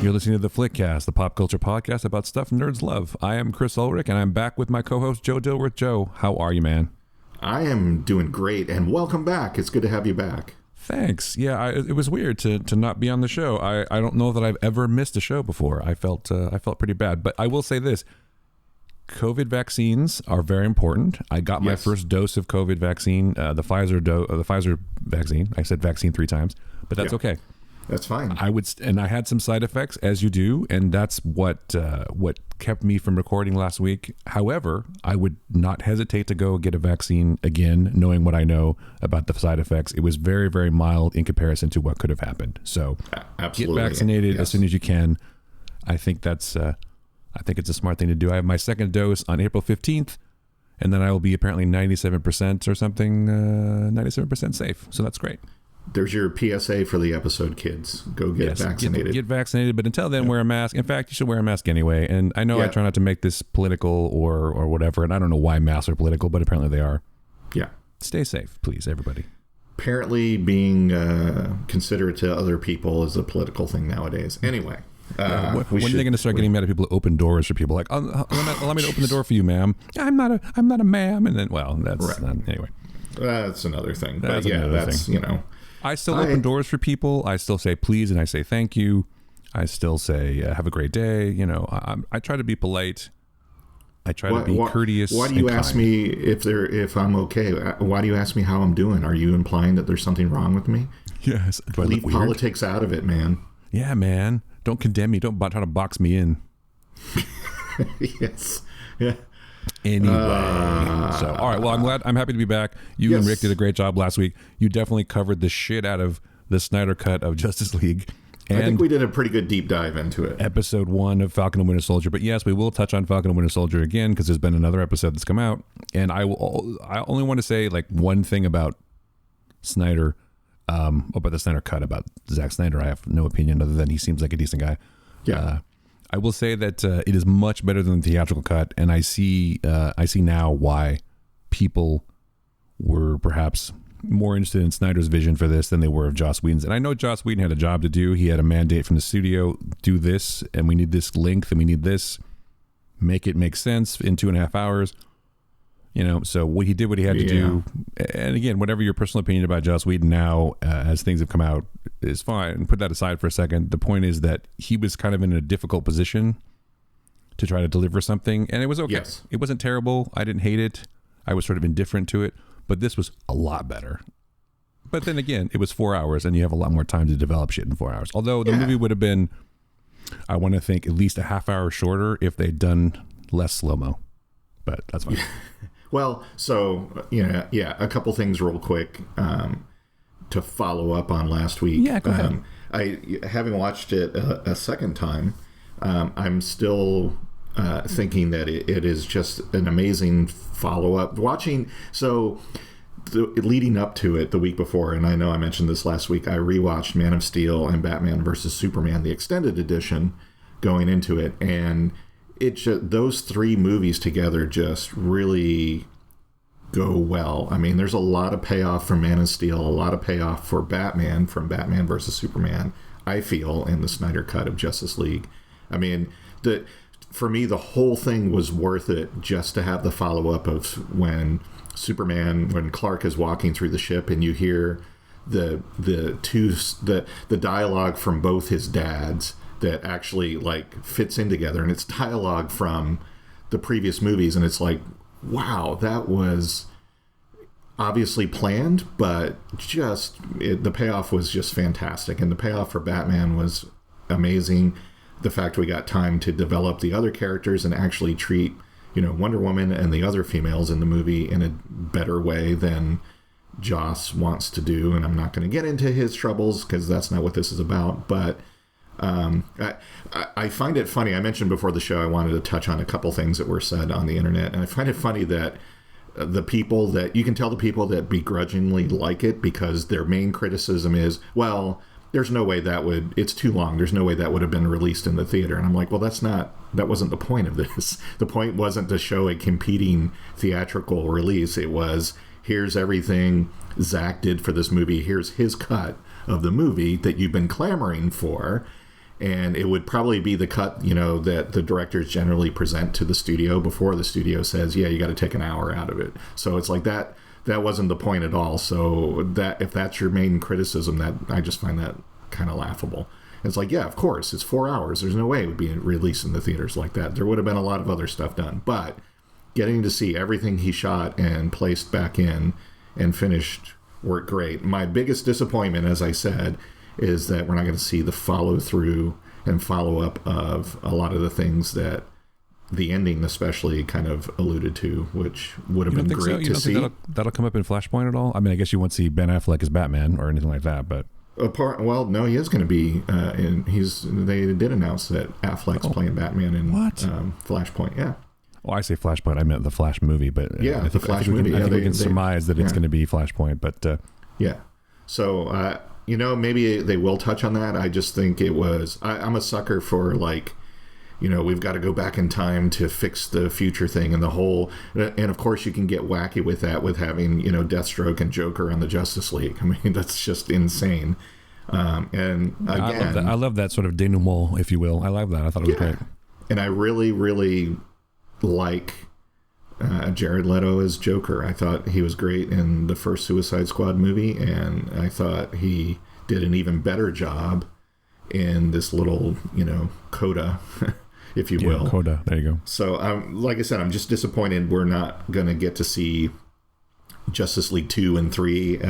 You're listening to TheFlickcast, the pop culture podcast about stuff nerds love. I am Chris Ulrich, and I'm back with my co-host, Joe Dilworth. Joe, how are you, man? I am doing great, and welcome back. It's good to have you back. Thanks. Yeah, it was weird to not be on the show. I don't know that I've ever missed a show before. I felt pretty bad, but I will say this. COVID vaccines are very important. I got my first dose of COVID vaccine, the Pfizer vaccine. I said vaccine 3 times, but that's okay. That's fine. And I had some side effects, as you do, and that's what kept me from recording last week. However, I would not hesitate to go get a vaccine again, knowing what I know about the side effects. It was very, very mild in comparison to what could have happened. So, absolutely, get vaccinated as soon as you can. I think it's a smart thing to do. I have my second dose on April 15th, and then I will be apparently 97% or something, 97% safe. So that's great. There's your PSA for the episode, kids. Go get vaccinated. Get vaccinated, but until then, wear a mask. In fact, you should wear a mask anyway. And I know I try not to make this political or whatever, and I don't know why masks are political, but apparently they are. Yeah. Stay safe, please, everybody. Apparently being considerate to other people is a political thing nowadays. Anyway. When are they going to start getting mad at people who open doors for people? Like, allow me to open the door for you, ma'am. I'm not a ma'am. And then, that's anyway. That's another thing. But that's you know. I still open doors for people. I still say please and I say thank you. I still say have a great day. You know, I try to be polite. I try to be courteous. Why do you ask me if I'm okay? Why do you ask me how I'm doing? Are you implying that there's something wrong with me? Yes. Leave politics out of it, man. Yeah, man. Don't condemn me. Don't try to box me in. Yes. Yeah. Anyway, all right. Well, I'm happy to be back. You and Rick did a great job last week. You definitely covered the shit out of the Snyder cut of Justice League. And I think we did a pretty good deep dive into it. Episode 1 of Falcon and Winter Soldier. But yes, we will touch on Falcon and Winter Soldier again because there's been another episode that's come out. And I only want to say like one thing about Snyder, about the Snyder cut, about Zack Snyder. I have no opinion other than he seems like a decent guy. Yeah. I will say that it is much better than the theatrical cut, and I see now why people were perhaps more interested in Snyder's vision for this than they were of Joss Whedon's. And I know Joss Whedon had a job to do. He had a mandate from the studio, do this, and we need this length, and we need this. Make it make sense in 2.5 hours. You know, so what he did, what he had to do. And again, whatever your personal opinion about Joss Whedon now, as things have come out, is fine. Put that aside for a second. The point is that he was kind of in a difficult position to try to deliver something, and it was okay. Yes. It wasn't terrible. I didn't hate it. I was sort of indifferent to it, but this was a lot better. But then again, it was 4 hours, and you have a lot more time to develop shit in 4 hours. Although the movie would have been, I want to think, at least a half hour shorter if they'd done less slow-mo. But that's fine. Well, so, a couple things real quick to follow up on last week. Yeah, go ahead. Having watched it a second time, I'm still thinking that it is just an amazing follow-up. Leading up to it the week before, and I know I mentioned this last week, I rewatched Man of Steel and Batman vs. Superman, the extended edition, going into it, and those 3 movies together just really go well. I mean, there's a lot of payoff for Man of Steel, a lot of payoff for Batman from Batman versus Superman, I feel, in the Snyder cut of Justice League. I mean, for me, the whole thing was worth it just to have the follow-up of when Clark is walking through the ship and you hear the dialogue from both his dads that actually like fits in together, and it's dialogue from the previous movies, and it's like, wow, that was obviously planned, but the payoff was just fantastic, and the payoff for Batman was amazing. The fact we got time to develop the other characters and actually treat Wonder Woman and the other females in the movie in a better way than Joss wants to do, and I'm not going to get into his troubles because that's not what this is about, but I find it funny. I mentioned before the show I wanted to touch on a couple things that were said on the internet, and I find it funny that you can tell the people that begrudgingly like it because their main criticism is, well, there's no way it's too long. There's no way that would have been released in the theater. And I'm like, well, that wasn't the point of this. The point wasn't to show a competing theatrical release. It was, here's everything Zack did for this movie. Here's his cut of the movie that you've been clamoring for. And it would probably be the cut, that the directors generally present to the studio before the studio says, yeah, you got to take an hour out of it. So it's like that wasn't the point at all. So that if that's your main criticism, that I just find that kind of laughable. It's like, yeah, of course, it's 4 hours. There's no way it would be released in the theaters like that. There would have been a lot of other stuff done. But getting to see everything he shot and placed back in and finished worked great. My biggest disappointment, as I said, is that we're not going to see the follow-through and follow-up of a lot of the things that the ending especially kind of alluded to, which would have been great to see. That'll come up in Flashpoint at all? I mean, I guess you won't see Ben Affleck as Batman or anything like that, but... Well, no, he is going to be they did announce that Affleck's playing Batman in Flashpoint. Yeah. Well, I say Flashpoint. I meant the Flash movie, but yeah, the Flash movie. I think we can surmise that it's going to be Flashpoint, but yeah. So maybe they will touch on that. I just think it was. I'm a sucker for we've got to go back in time to fix the future thing and the whole. And of course, you can get wacky with that with having Deathstroke and Joker on the Justice League. I mean, that's just insane. And again, I love that sort of denouement, if you will. I love that. I thought it was great. And I really, really like Jared Leto as Joker. I thought he was great in the first Suicide Squad movie, and I thought he did an even better job in this little, coda, if you will. Coda, there you go. So, like I said, I'm just disappointed we're not going to get to see Justice League 2 and 3,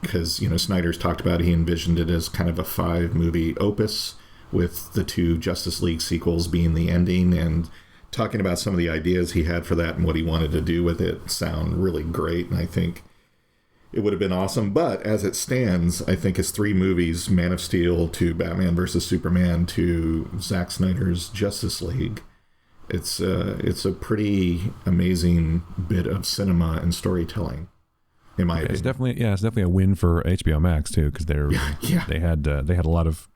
because, Snyder's talked about he envisioned it as kind of a 5-movie opus, with the 2 Justice League sequels being the ending, and talking about some of the ideas he had for that and what he wanted to do with it sound really great, and I think it would have been awesome. But as it stands, I think it's 3 movies, Man of Steel to Batman versus Superman to Zack Snyder's Justice League. It's a pretty amazing bit of cinema and storytelling, in my opinion. It's definitely a win for HBO Max too, because they had a lot of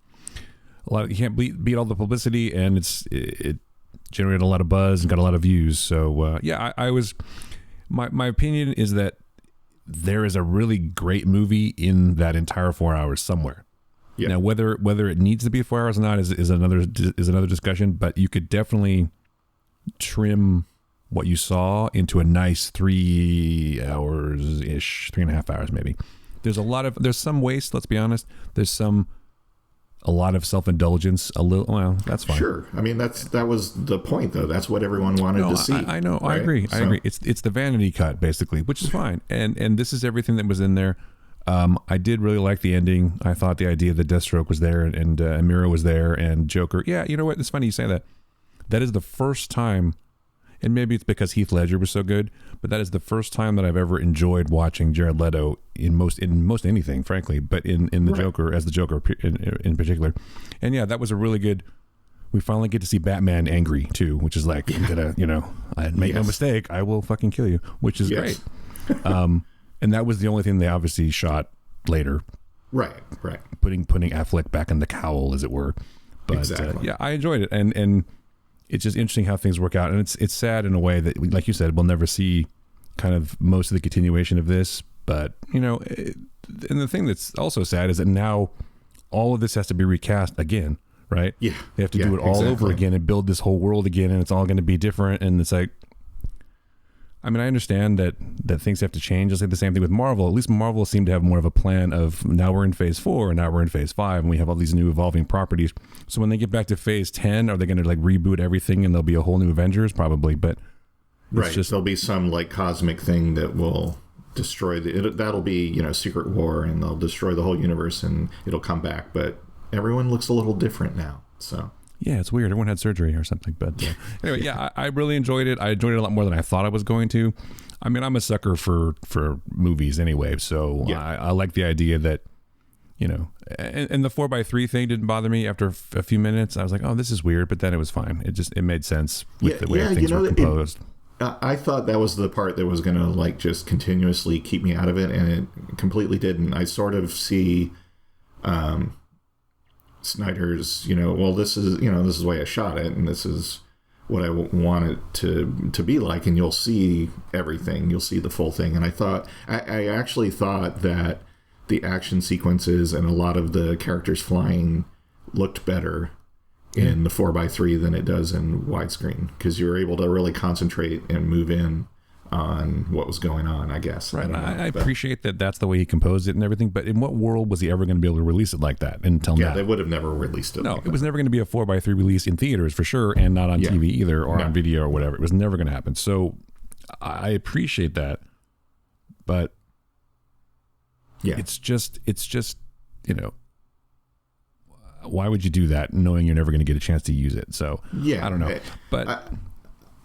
you can't beat all the publicity, and it generated a lot of buzz and got a lot of views. So I was my opinion is that there is a really great movie in that entire 4 hours somewhere. Yeah. Now, whether it needs to be 4 hours or not is another discussion. But you could definitely trim what you saw into a nice 3 hours ish, 3.5 hours maybe. There's some waste. Let's be honest. There's a lot of self-indulgence, that's fine. Sure. I mean, that was the point, though. That's what everyone wanted to see. I know. Right? I agree. I agree. It's the vanity cut, basically, which is fine. And this is everything that was in there. I did really like the ending. I thought the idea that Deathstroke was there and Amira was there and Joker. Yeah, you know what? It's funny you say that. That is the first time, and maybe it's because Heath Ledger was so good, but that is the first time that I've ever enjoyed watching Jared Leto in most anything, frankly, but in the right. Joker, as the Joker in particular. And yeah, that was a really good. We finally get to see Batman angry too, which is like, I'm gonna, I make no mistake, I will fucking kill you, which is great. And that was the only thing they obviously shot later. Right. Putting Affleck back in the cowl, as it were. But exactly. I enjoyed it, and it's just interesting how things work out, and it's sad in a way that, like you said, we'll never see kind of most of the continuation of this. But and the thing that's also sad is that now all of this has to be recast again, right? Yeah, they have to do it all over again and build this whole world again, and it's all going to be different. And it's like, I mean, I understand that things have to change. I'll say the same thing with Marvel. At least Marvel seemed to have more of a plan of, now we're in phase 4 and now we're in phase 5 and we have all these new evolving properties. So when they get back to phase 10, are they going to like reboot everything and there'll be a whole new Avengers? Probably, but there'll be some like cosmic thing that will destroy that'll be, Secret War, and they'll destroy the whole universe and it'll come back. But everyone looks a little different now. So yeah, it's weird. Everyone had surgery or something. But anyway, I really enjoyed it. I enjoyed it a lot more than I thought I was going to. I mean, I'm a sucker for movies anyway. So I like the idea that, and the 4x3 thing didn't bother me after a few minutes. I was like, oh, this is weird. But then it was fine. It made sense with the way things were composed. I thought that was the part that was going to like just continuously keep me out of it. And it completely didn't. I sort of see Snyder's, this is the way I shot it, and this is what I want it to be like, and you'll see everything, you'll see the full thing. And I actually thought that the action sequences and a lot of the characters flying looked better in the 4:3 than it does in widescreen, because you were able to really concentrate and move in on what was going on, I guess. Right. I appreciate that that's the way he composed it and everything, but in what world was he ever going to be able to release it like that until now? Yeah, they would have never released it. No, like it was never going to be a 4:3 release in theaters for sure, and not on TV either, or on video or whatever. It was never going to happen. So I appreciate that, but it's just, why would you do that knowing you're never going to get a chance to use it? So I don't know, but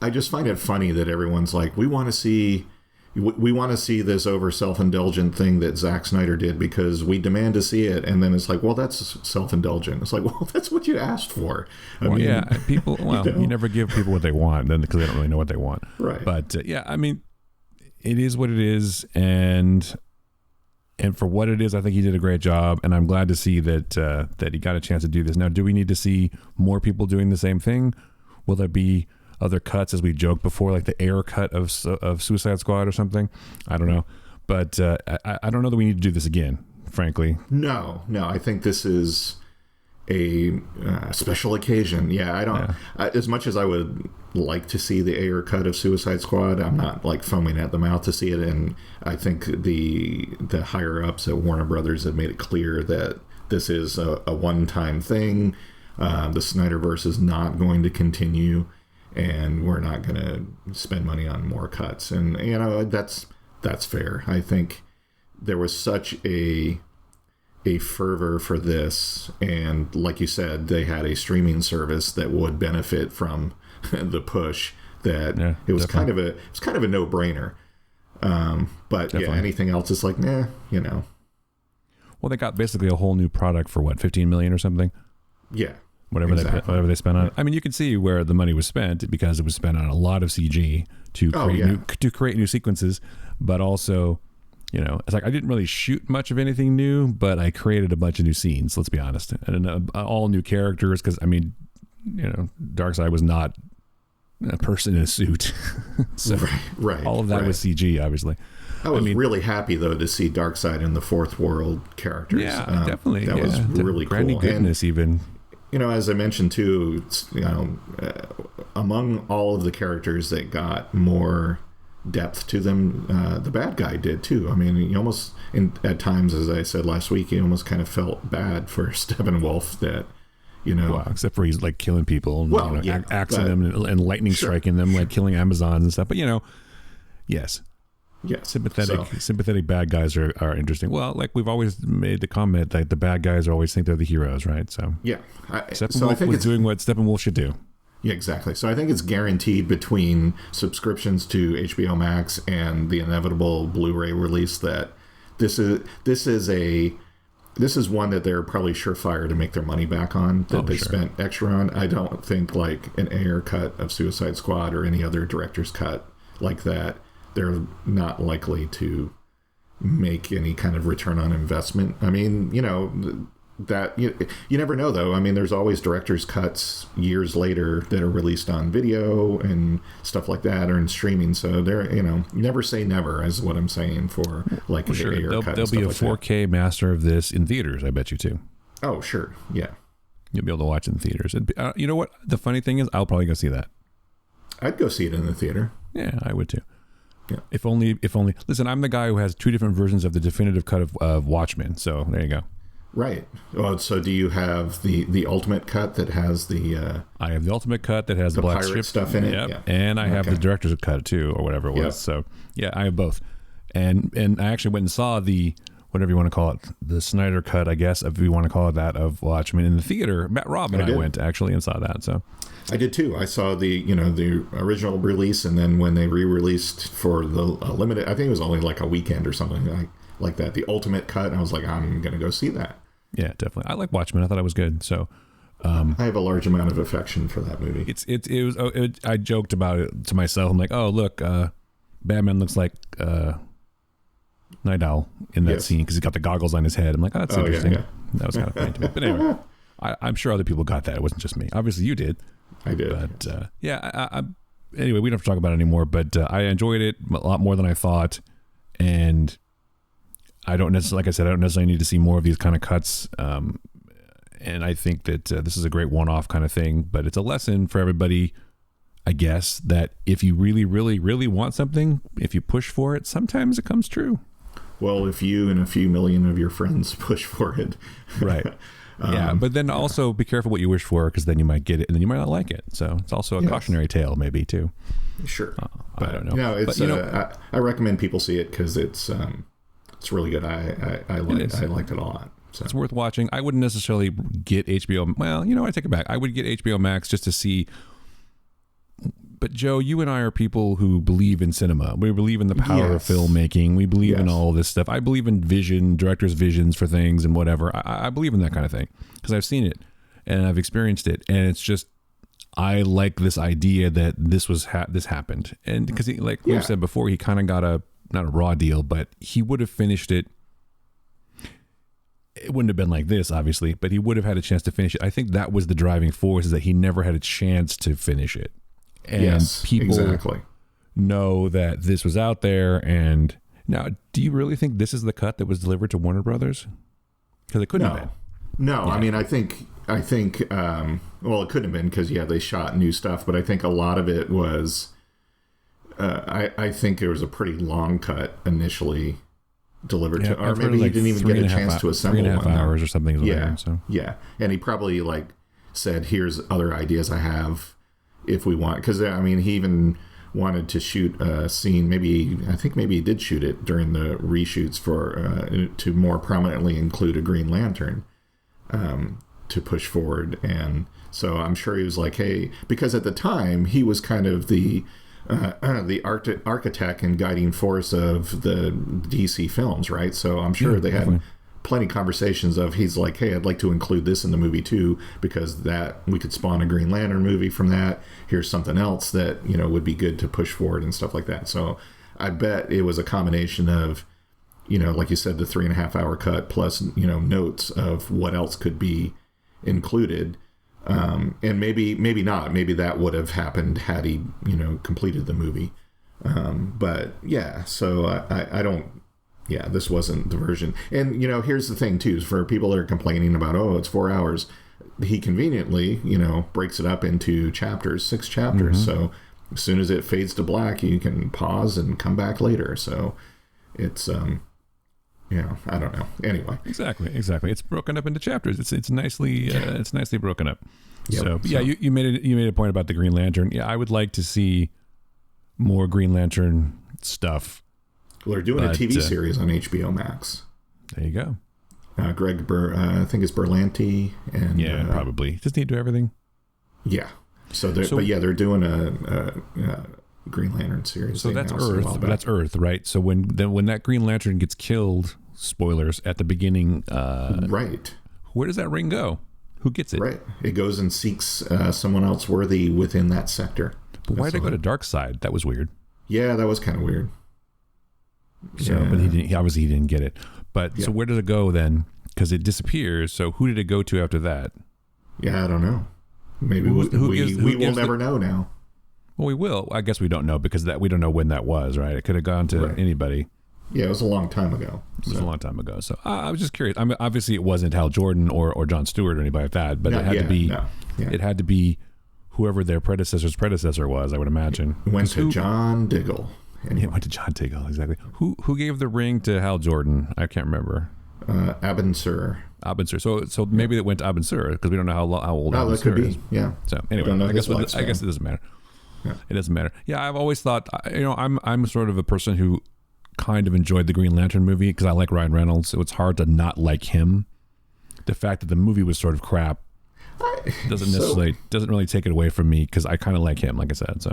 I just find it funny that everyone's like, we want to see this over self-indulgent thing that Zack Snyder did because we demand to see it. And then it's like, well, that's self-indulgent. It's like, well, that's what you asked for. I mean, people, you never give people what they want then because they don't really know what they want. Right. But I mean, it is what it is. And for what it is, I think he did a great job. And I'm glad to see that he got a chance to do this. Now, do we need to see more people doing the same thing? Will there be other cuts, as we joked before, like the air cut of Suicide Squad or something? I don't know, but I don't know that we need to do this again, frankly. No, I think this is a special occasion. Yeah, I don't. As much as I would like to see the air cut of Suicide Squad, I'm not like foaming at the mouth to see it. And I think the higher ups at Warner Brothers have made it clear that this is a one-time thing. The Snyderverse is not going to continue. And we're not going to spend money on more cuts. And, that's fair. I think there was such a fervor for this. And like you said, they had a streaming service that would benefit from the push, that it was kind of a no-brainer. But definitely. Anything else is like, Well, they got basically a whole new product for what, 15 million or something? Yeah. Whatever they spent on it. I mean, you can see where the money was spent because it was spent on a lot of CG to create new sequences, but also, it's like I didn't really shoot much of anything new, but I created a bunch of new scenes. Let's be honest, and all new characters because Darkseid was not a person in a suit, so right. All of that was CG, obviously. I was really happy though to see Darkseid in the Fourth World characters. Yeah, definitely. That was really cool. Granny Goodness, even. As I mentioned too, among all of the characters that got more depth to them, the bad guy did too. I mean, he almost, at times, as I said last week, he almost kind of felt bad for Steppenwolf that, Well, except for he's like killing people and axing them and lightning striking them, like killing Amazons and stuff. But yes. Yeah, sympathetic bad guys are interesting. Well, like we've always made the comment that the bad guys always think they're the heroes, right? So Steppenwolf was doing what Steppenwolf should do. Yeah, exactly. So I think it's guaranteed between subscriptions to HBO Max and the inevitable Blu-ray release that this is one that they're probably surefire to make their money back on, that they spent extra on. I don't think like an air cut of Suicide Squad or any other director's cut like that, they're not likely to make any kind of return on investment. I mean, that you never know though. I mean, there's always director's cuts years later that are released on video and stuff like that, or in streaming. So they're, never say never, is what I'm saying for like an air cut. There'll be a 4K master of this in theaters, I bet you too. Oh, sure. Yeah. You'll be able to watch it in theaters. You know what? The funny thing is, I'll probably go see that. I'd go see it in the theater. Yeah, I would too. Yeah. If only. Listen, I'm the guy who has two different versions of the definitive cut of Watchmen. So there you go. Right. Well, so do you have the ultimate cut that has the? I have the ultimate cut that has the black strip stuff in it. Yep. Yeah. And I have the director's cut too, or whatever it was. Yep. So yeah, I have both. And I actually went and saw the, whatever you want to call it, the Snyder cut, I guess, if you want to call it that, of Watchmen in the theater. Rob and I went actually and saw that. So I did too. I saw the original release, and then when they re-released for the limited, I think it was only like a weekend or something like that, the ultimate cut, and I was like, I'm gonna go see that. Yeah, definitely. I like Watchmen. I thought it was good. So I have a large amount of affection for that movie. I joked about it to myself. I'm like, oh look, Batman looks like Night Owl in that scene because he's got the goggles on his head. I'm like, oh, that's interesting. Yeah. That was kind of funny to me. But anyway, I'm sure other people got that. It wasn't just me. Obviously, you did. I did. But anyway, we don't have to talk about it anymore. But I enjoyed it a lot more than I thought, and I don't necessarily, like I said, I don't necessarily need to see more of these kind of cuts. And I think that this is a great one-off kind of thing, but it's a lesson for everybody, I guess, that if you really, really, really want something, if you push for it, sometimes it comes true. Well, if you and a few million of your friends push for it. Right. Yeah, but then also be careful what you wish for, because then you might get it and then you might not like it. So it's also a cautionary tale, maybe, too. Sure. I don't know. No, it's, but, I recommend people see it because it's really good. I liked it a lot. So. It's worth watching. I wouldn't necessarily get HBO. Well, I take it back. I would get HBO Max just to see. But Joe, you and I are people who believe in cinema. We believe in the power of filmmaking. We believe in all this stuff. I believe in directors' visions for things and whatever. I believe in that kind of thing because I've seen it and I've experienced it. And it's just, I like this idea that this happened. And because like we said before, he kind of got not a raw deal, but he would have finished it. It wouldn't have been like this, obviously, but he would have had a chance to finish it. I think that was the driving force, is that he never had a chance to finish it. And people know that this was out there. And now, do you really think this is the cut that was delivered to Warner Brothers? Because it couldn't have been. No, yeah. I mean, I think, well, it couldn't have been because, they shot new stuff, but I think a lot of it was, I think it was a pretty long cut initially delivered to, or maybe he didn't even get a chance to assemble 3.5 hours or something. Yeah. And he probably said, here's other ideas I have. If we want, because he even wanted to shoot a scene. I think he did shoot it during the reshoots to more prominently include a Green Lantern to push forward. And so I'm sure he was like, hey, because at the time he was kind of the architect and guiding force of the DC films, right? So I'm sure they had plenty of conversations of, he's like, hey, I'd like to include this in the movie too, because that we could spawn a Green Lantern movie from that. Here's something else that would be good to push forward and stuff like that. So I bet it was a combination of like you said, the 3.5 hour cut plus notes of what else could be included, and maybe not, maybe that would have happened had he completed the movie, but so I don't. Yeah, this wasn't the version. And, here's the thing, too, for people that are complaining about, it's 4 hours, he conveniently, breaks it up into chapters, 6 chapters. So as soon as it fades to black, you can pause and come back later. So it's, I don't know. Anyway. Exactly. It's broken up into chapters. It's nicely broken up. Yep. So you made a point about the Green Lantern. Yeah, I would like to see more Green Lantern stuff. Well, they're doing a TV series on HBO Max. There you go. Greg I think it's Berlanti, and probably just need to do everything. Yeah. They're doing a Green Lantern series. So that's Earth. That's Earth, right? So when that Green Lantern gets killed, spoilers at the beginning, right? Where does that ring go? Who gets it? Right. It goes and seeks someone else worthy within that sector. But why did it go to Darkseid? That was weird. Yeah, that was kind of weird. So, but he obviously didn't get it. But so where does it go then? Because it disappears. So who did it go to after that? Yeah, I don't know. Maybe we will never know now. Well, we will. I guess we don't know because we don't know when that was, right? It could have gone to anybody. Yeah, it was a long time ago. It was a long time ago. So I was just curious. I mean, obviously it wasn't Hal Jordan or Jon Stewart or anybody like that, but it had to be. It had to be whoever their predecessor's predecessor was, I would imagine. Went to John Diggle. Anyway. It went to John Diggle, exactly. Who gave the ring to Hal Jordan? I can't remember. Abin Sur. So maybe it went to Abin Sur because we don't know how old Abin Sur is. Yeah. So anyway, I guess it doesn't matter. Yeah. It doesn't matter. Yeah, I've always thought, I'm sort of a person who kind of enjoyed the Green Lantern movie because I like Ryan Reynolds, so it's hard to not like him. The fact that the movie was sort of crap doesn't really take it away from me because I kind of like him, like I said.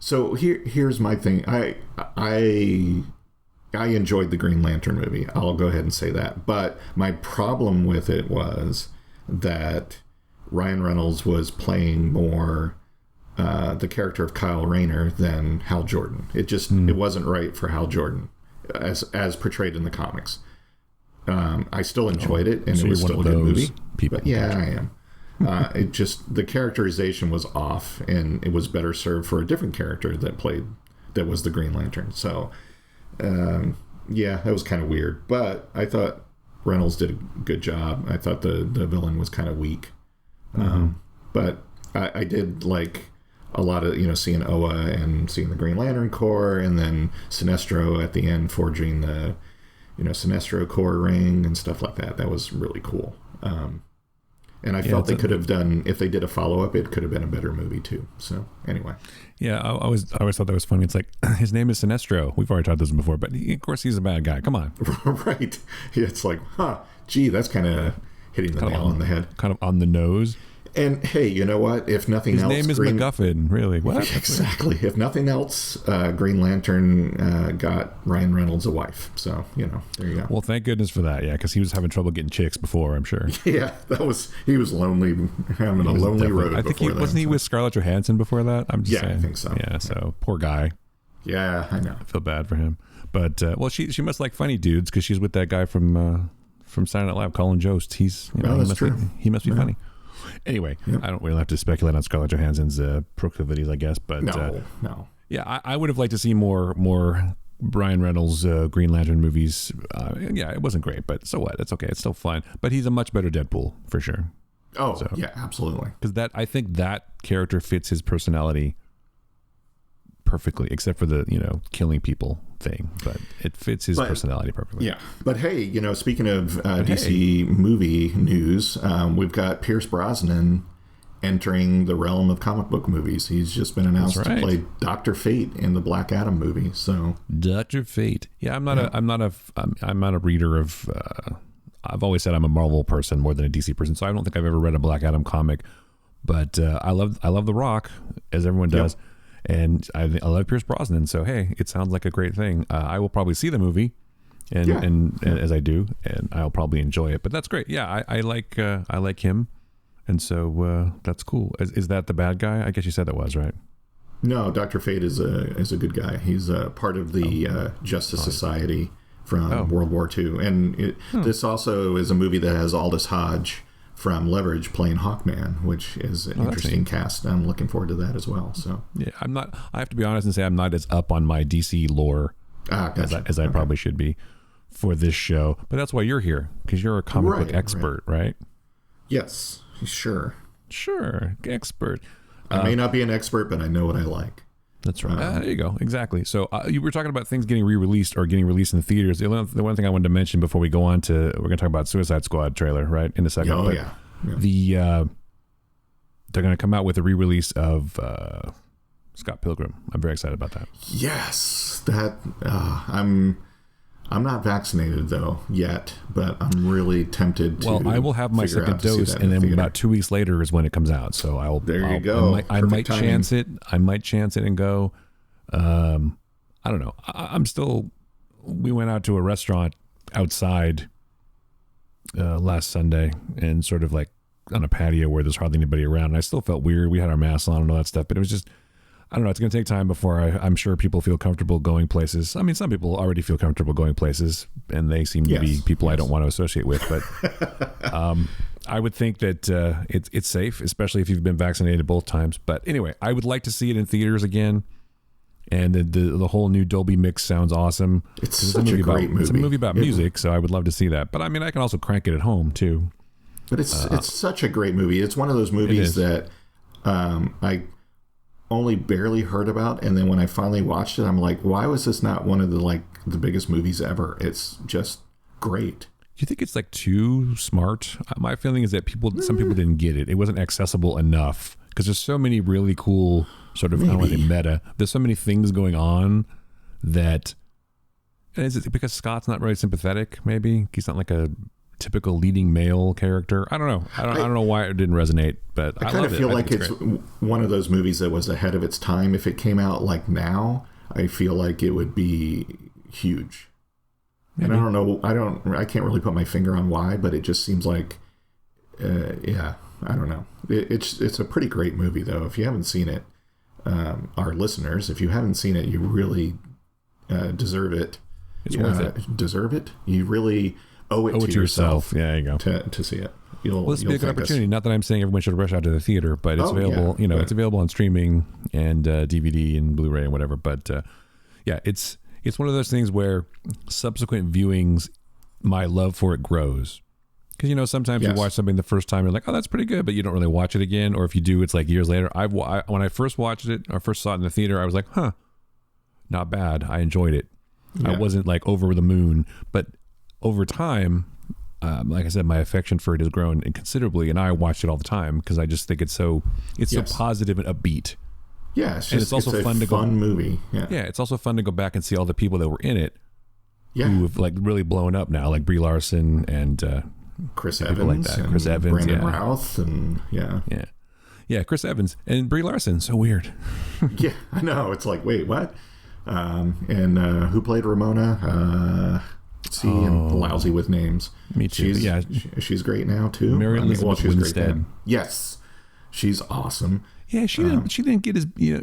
So here's my thing. I enjoyed the Green Lantern movie. I'll go ahead and say that. But my problem with it was that Ryan Reynolds was playing more the character of Kyle Rayner than Hal Jordan. It wasn't right for Hal Jordan as portrayed in the comics. I still enjoyed it, and it was still a good movie. But I am. It just, the characterization was off, and it was better served for a different character that was the Green Lantern. So, that was kind of weird. But I thought Reynolds did a good job. I thought the villain was kind of weak. But I did like a lot of, seeing Oa and seeing the Green Lantern Corps, and then Sinestro at the end forging the, Sinestro Corps ring and stuff like that. That was really cool. And I felt they could have done, if they did a follow-up, it could have been a better movie too. So anyway. Yeah, I always thought that was funny. It's like, his name is Sinestro. We've already talked this before, but of course he's a bad guy. Come on. Right. Yeah, it's like, gee, that's kind of hitting the nail on the head. Kind of on the nose. And hey, you know what? If nothing else, his name is MacGuffin. Really? What? Exactly. If nothing else, Green Lantern got Ryan Reynolds a wife. So there you go. Well, thank goodness for that. Yeah, because he was having trouble getting chicks before, I'm sure. Yeah, he was lonely, having a lonely road. I think wasn't he with Scarlett Johansson before that? I'm just saying. I think so. Yeah, so poor guy. Yeah, I know. I feel bad for him. But well, she must like funny dudes because she's with that guy from Saturday Night Live, Colin Jost. He's that's true. He must be funny. Anyway, I don't really have to speculate on Scarlett Johansson's proclivities, I guess. But no. Yeah, I would have liked to see more Ryan Reynolds Green Lantern movies. Yeah, it wasn't great, but so what? It's okay. It's still fun. But he's a much better Deadpool for sure. Oh, so, yeah, absolutely. Because I think that character fits his personality perfectly, except for the killing people thing, but it fits his personality perfectly. Yeah, but hey, speaking of DC movie news, we've got Pierce Brosnan entering the realm of comic book movies. He's just been announced to play Dr. Fate in the Black Adam movie. So Dr. Fate. Yeah, I'm not a reader of. I've always said I'm a Marvel person more than a DC person, so I don't think I've ever read a Black Adam comic. But I love The Rock, as everyone does. Yep. And I love Pierce Brosnan, so hey, it sounds like a great thing. I will probably see the movie, and as I do, and I'll probably enjoy it. But that's great. Yeah, I like him, and so that's cool. Is that the bad guy? I guess you said that was right. No, Dr. Fate is a good guy. He's part of the Justice Society from World War II, and this also is a movie that has Aldous Hodge from Leverage playing Hawkman, which is an interesting cast. I'm looking forward to that as well. So yeah, I have to be honest and say I'm not as up on my DC lore as I probably should be for this show. But that's why you're here, because you're a comic book expert, right? Yes, sure, expert. I may not be an expert, but I know what I like. That's right. There you go. Exactly. So you were talking about things getting re-released or getting released in the theaters. The one thing I wanted to mention before we go on to, we're going to talk about Suicide Squad trailer, right? In a second. Oh, yeah. They're going to come out with a re-release of Scott Pilgrim. I'm very excited about that. Yes. I'm not vaccinated though yet, but I'm really tempted to. Well, I will have my second dose, and then about 2 weeks later is when it comes out. So I'll go. I might chance it. I might chance it and go. I don't know. I'm still. We went out to a restaurant outside last Sunday, and sort of like on a patio where there's hardly anybody around. And I still felt weird. We had our masks on and all that stuff, but it was just. I don't know. It's going to take time before I'm sure people feel comfortable going places. I mean, some people already feel comfortable going places, and they seem to be people I don't want to associate with. But I would think that it's safe, especially if you've been vaccinated both times. But anyway, I would like to see it in theaters again. And the whole new Dolby mix sounds awesome. It's such a great movie. It's a movie about music, so I would love to see that. But I mean, I can also crank it at home too. But it's such a great movie. It's one of those movies that I only barely heard about, and then when I finally watched it, I'm like, why was this not one of the biggest movies ever? It's just great. Do you think it's like too smart? My feeling is that some people didn't get it. It wasn't accessible enough because there's so many really cool sort of, I don't want to say meta. There's so many things going on that, and is it because Scott's not really sympathetic? Maybe he's not like a typical leading male character. I don't know. I don't know why it didn't resonate, but I kind of feel like it's one of those movies that was ahead of its time. If it came out like now, I feel like it would be huge. Maybe. And I don't know. I can't really put my finger on why, but it just seems like, I don't know. It's a pretty great movie though. If you haven't seen it, our listeners, if you haven't seen it, you really deserve it. It's worth it. Deserve it. You really owe it to yourself. Yeah, there you go. To see it. This would be a good opportunity. Not that I'm saying everyone should rush out to the theater, but it's available. Yeah, it's available on streaming and DVD and Blu-ray and whatever. But it's one of those things where subsequent viewings my love for it grows. Because, sometimes you watch something the first time, you're like, oh, that's pretty good, but you don't really watch it again. Or if you do, it's like years later. When I first watched it, or first saw it in the theater, I was like, huh, not bad. I enjoyed it. I wasn't like over the moon. But over time, like I said, my affection for it has grown considerably, and I watch it all the time because I just think it's so positive and upbeat. Yeah, it's also fun to go. Fun movie. Yeah, it's also fun to go back and see all the people that were in it, who have like really blown up now, like Brie Larson and Chris Evans, like that. Chris Evans, Brandon Routh, and Chris Evans and Brie Larson. So weird. Yeah, I know. It's like, wait, what? And who played Ramona? I'm lousy with names. Me too. She's great now too. Mary Elizabeth Winstead. Yes, she's awesome. Yeah, she didn't get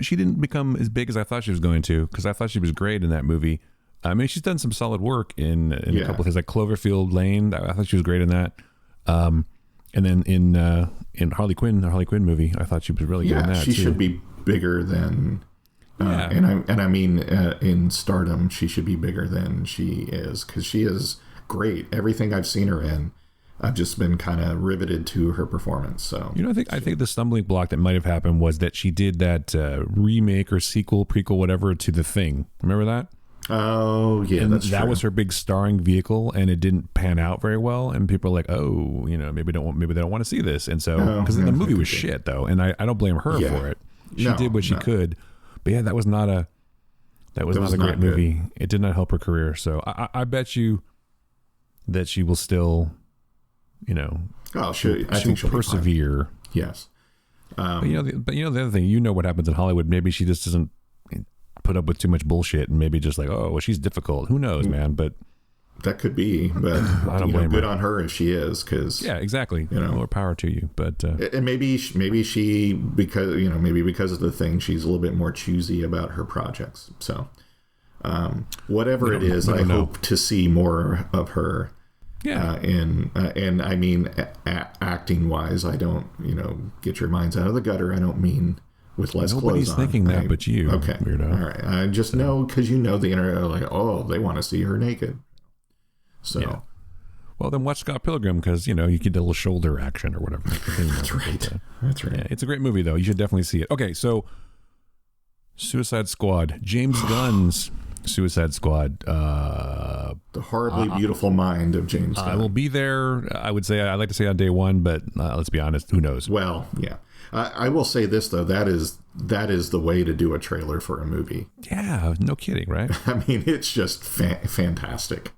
she didn't become as big as I thought she was going to, because I thought she was great in that movie. I mean, she's done some solid work in a couple of things, like Cloverfield Lane. I thought she was great in that. And then in Harley Quinn, the Harley Quinn movie, I thought she was really good in that. She should be bigger than. And I mean, in stardom, she should be bigger than she is, because she is great. Everything I've seen her in, I've just been kind of riveted to her performance. So I think the stumbling block that might have happened was that she did that remake or sequel, prequel, whatever, to The Thing. Remember that? Oh yeah, and that's that true. was her big starring vehicle, and it didn't pan out very well. And people are like, oh, maybe they don't want to see this. And so because the movie was shit though, and I don't blame her for it. She did what she could. But yeah, that was not a great movie. It did not help her career. So I bet you that she will still, I think she'll persevere. Yes. But the other thing, what happens in Hollywood. Maybe she just doesn't put up with too much bullshit, and maybe just like, oh, well, she's difficult. Who knows, man? But that could be. But I don't blame good her. On her if she is, because exactly. More power to you. But and maybe she because of The Thing, she's a little bit more choosy about her projects. So whatever it is, I hope to see more of her. Yeah. And I mean, acting wise, I don't get your minds out of the gutter. I don't mean with less clothes on. Nobody's thinking that but you. Okay. Weirdo. All right. I just know, because the internet are like, oh, they want to see her naked. So, well, then watch Scott Pilgrim, because you get a little shoulder action or whatever. That's right. That's right. Yeah, it's a great movie though. You should definitely see it. Okay, so Suicide Squad, James Gunn's Suicide Squad. The horribly beautiful mind of James Gunn. I will be there. I would say I'd like to say on day one, but let's be honest, who knows? Well, yeah. I will say this though, that is the way to do a trailer for a movie. Yeah, no kidding, right? I mean, it's just fantastic.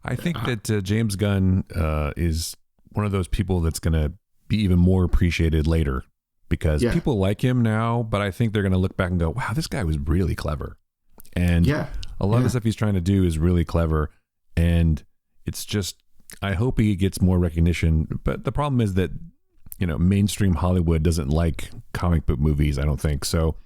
I think that James Gunn is one of those people that's going to be even more appreciated later, because people like him now, but I think they're going to look back and go, wow, this guy was really clever. And a lot of the stuff he's trying to do is really clever. And it's just, I hope he gets more recognition. But the problem is that, mainstream Hollywood doesn't like comic book movies, I don't think. So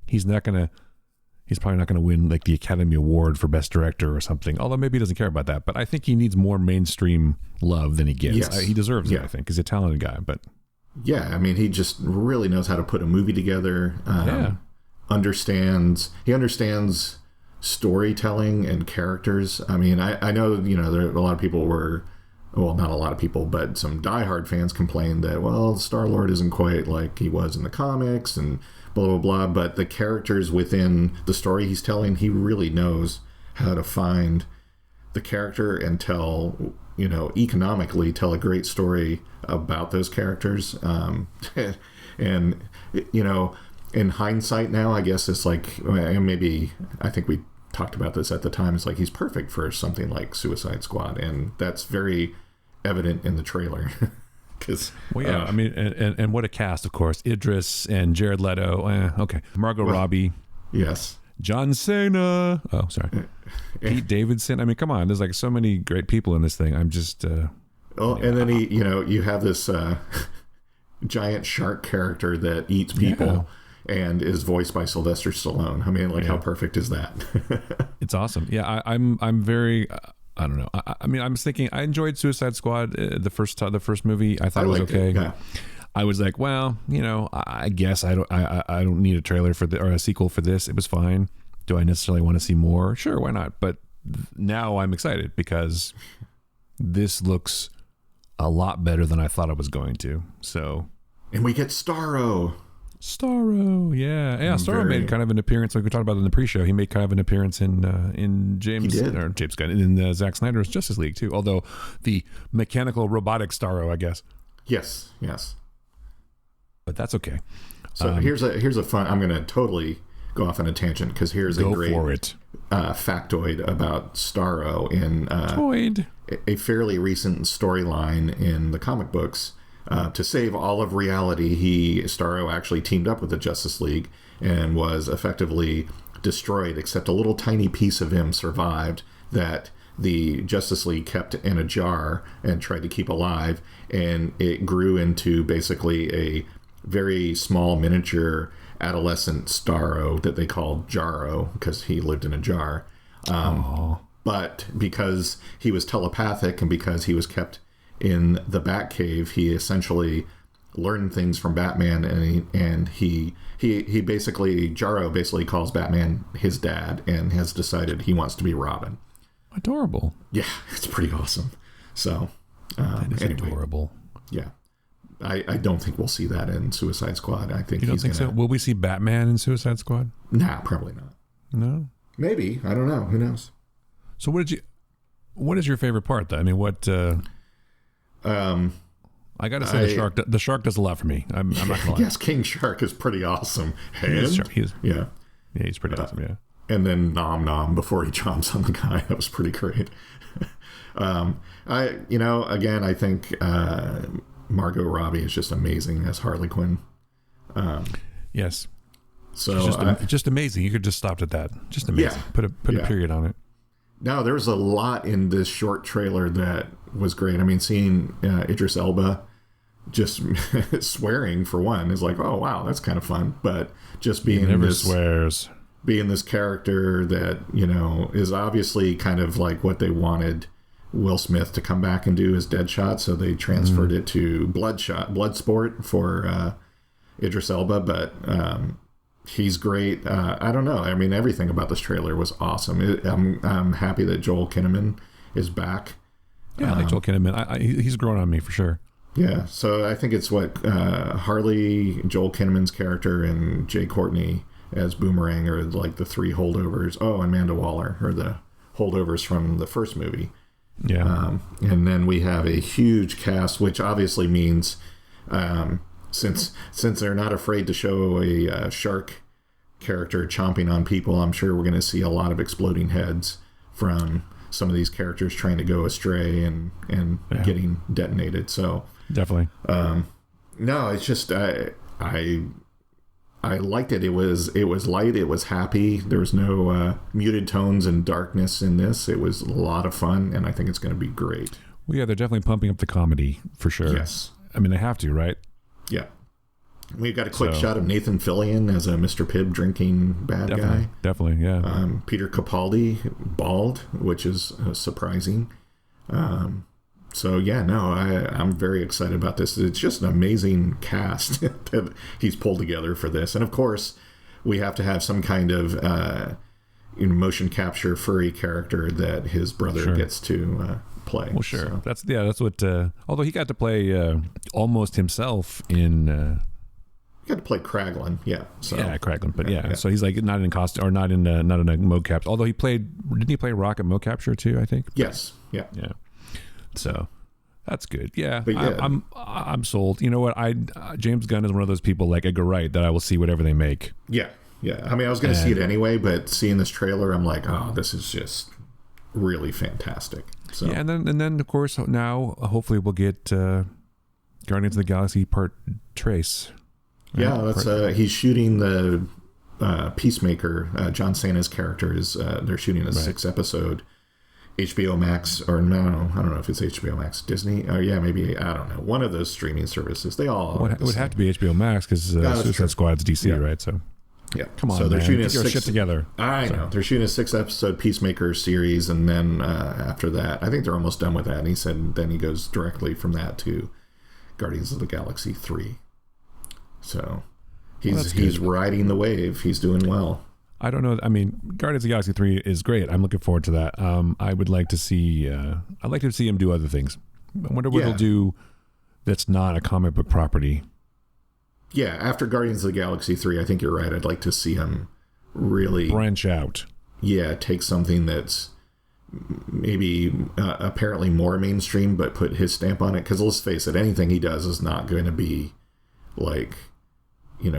he's probably not going to win like the Academy Award for Best Director or something. Although maybe he doesn't care about that. But I think he needs more mainstream love than he gets. Yes. He deserves it, I think. He's a talented guy. But yeah, I mean, he just really knows how to put a movie together. He understands storytelling and characters. I mean, I know, there a lot of people were, well, not a lot of people, but some diehard fans complained that, well, Star-Lord isn't quite like he was in the comics and blah, blah, blah. But the characters within the story he's telling, he really knows how to find the character and tell, economically tell a great story about those characters. And, in hindsight now, I guess it's like, maybe, I think we talked about this at the time, it's like he's perfect for something like Suicide Squad, and that's very evident in the trailer. I mean, and what a cast, of course. Idris and Jared Leto, Margot Robbie, yes, John Cena, Pete Davidson. I mean, come on, there's like so many great people in this thing. I'm just and then you have this giant shark character that eats people and is voiced by Sylvester Stallone. I mean, how perfect is that? It's awesome. Yeah, I'm very. I don't know. I mean, I'm thinking I enjoyed Suicide Squad the first movie. I thought it was okay. Yeah. I was like, well, I guess I don't need a trailer for or a sequel for this. It was fine. Do I necessarily want to see more? Sure, why not? But now I'm excited because this looks a lot better than I thought it was going to. So, and we get Starro. Yeah. Starro made kind of an appearance, like we talked about in the pre-show. He made kind of an appearance in James Gunn in Zack Snyder's Justice League too. Although the mechanical robotic Starro, I guess. Yes. But that's okay. So here's a fun. I'm going to totally go off on a tangent because here's a great factoid about Starro in a fairly recent storyline in the comic books. To save all of reality, Starro actually teamed up with the Justice League and was effectively destroyed, except a little tiny piece of him survived that the Justice League kept in a jar and tried to keep alive, and it grew into basically a very small miniature adolescent Starro that they called Jarro because he lived in a jar. But because he was telepathic and because he was kept in the Batcave, he essentially learned things from Batman, and he basically, Jarro basically calls Batman his dad and has decided he wants to be Robin. Adorable. Yeah, it's pretty awesome. So, that is adorable. Yeah. I don't think we'll see that in Suicide Squad. I think you don't think so? Will we see Batman in Suicide Squad? Nah, probably not. No? Maybe. I don't know. Who knows? So what is your favorite part though? I mean, what I gotta say the shark does a lot for me. I'm not gonna lie. Yes, King Shark is pretty awesome. He's pretty awesome, yeah. And then Nom Nom before he chomps on the guy. That was pretty great. I think Margot Robbie is just amazing as Harley Quinn. Yes. So just amazing. You could just stop at that. Just amazing. Yeah, put a period on it. No, there's a lot in this short trailer that was great. I mean, seeing Idris Elba just swearing for one is like, oh wow, that's kind of fun. But just being being this character that, you know, is obviously kind of like what they wanted Will Smith to come back and do as Deadshot, so they transferred it to Bloodsport for Idris Elba, but he's great. I don't know. I mean, everything about this trailer was awesome. I'm happy that Joel Kinnaman is back. Yeah, I like Joel Kinnaman. He's grown on me for sure. Yeah, so I think it's Harley, Joel Kinnaman's character, and Jay Courtney as Boomerang are like the three holdovers. Oh, and Amanda Waller are the holdovers from the first movie. Yeah. And then we have a huge cast, which obviously means since they're not afraid to show a shark character chomping on people, I'm sure we're going to see a lot of exploding heads from some of these characters trying to go astray and getting detonated. So definitely. No, it's just I liked it. It was light. It was happy. There was no muted tones and darkness in this. It was a lot of fun, and I think it's going to be great. Well, yeah, they're definitely pumping up the comedy for sure. Yes. I mean, they have to, right? Yeah. We've got a quick shot of Nathan Fillion as a Mr. Pibb drinking bad guy. Definitely, yeah. Peter Capaldi, bald, which is surprising. So, yeah, no, I'm very excited about this. It's just an amazing cast that he's pulled together for this. And, of course, we have to have some kind of motion capture furry character that his brother gets to play. Well, sure. So. That's what... although he got to play almost himself in... He got to play Kraglin, yeah. So. Yeah, Kraglin, but yeah. So he's like not in costume, or not in a mocap. Although didn't he play Rocket mocapture too, I think? Yes, yeah. Yeah. So that's good. Yeah, but yeah. I'm sold. You know what? James Gunn is one of those people like Edgar Wright that I will see whatever they make. Yeah. I mean, I was going to see it anyway, but seeing this trailer, I'm like, oh, this is just really fantastic. So yeah, and then of course now hopefully we'll get Guardians of the Galaxy Part Trace. Right? Yeah, that's he's shooting the Peacemaker. John Cena's character is they're shooting a 6-episode. HBO Max, or no, I don't know if it's HBO Max, Disney, yeah, maybe, I don't know, one of those streaming services. They all it would have to be HBO Max because Suicide Squad's DC, right? So yeah, come on, so they're shooting get your shit together. I know they're shooting a 6-episode Peacemaker series, and then after that, I think they're almost done with that. And he said then he goes directly from that to Guardians of the Galaxy 3. So he's riding the wave. He's doing well. I don't know. I mean, Guardians of the Galaxy 3 is great. I'm looking forward to that. I would like to see. I'd like to see him do other things. I wonder what he'll do that's not a comic book property. Yeah, after Guardians of the Galaxy 3, I think you're right. I'd like to see him really branch out. Yeah, take something that's maybe apparently more mainstream, but put his stamp on it. Because let's face it, anything he does is not going to be like,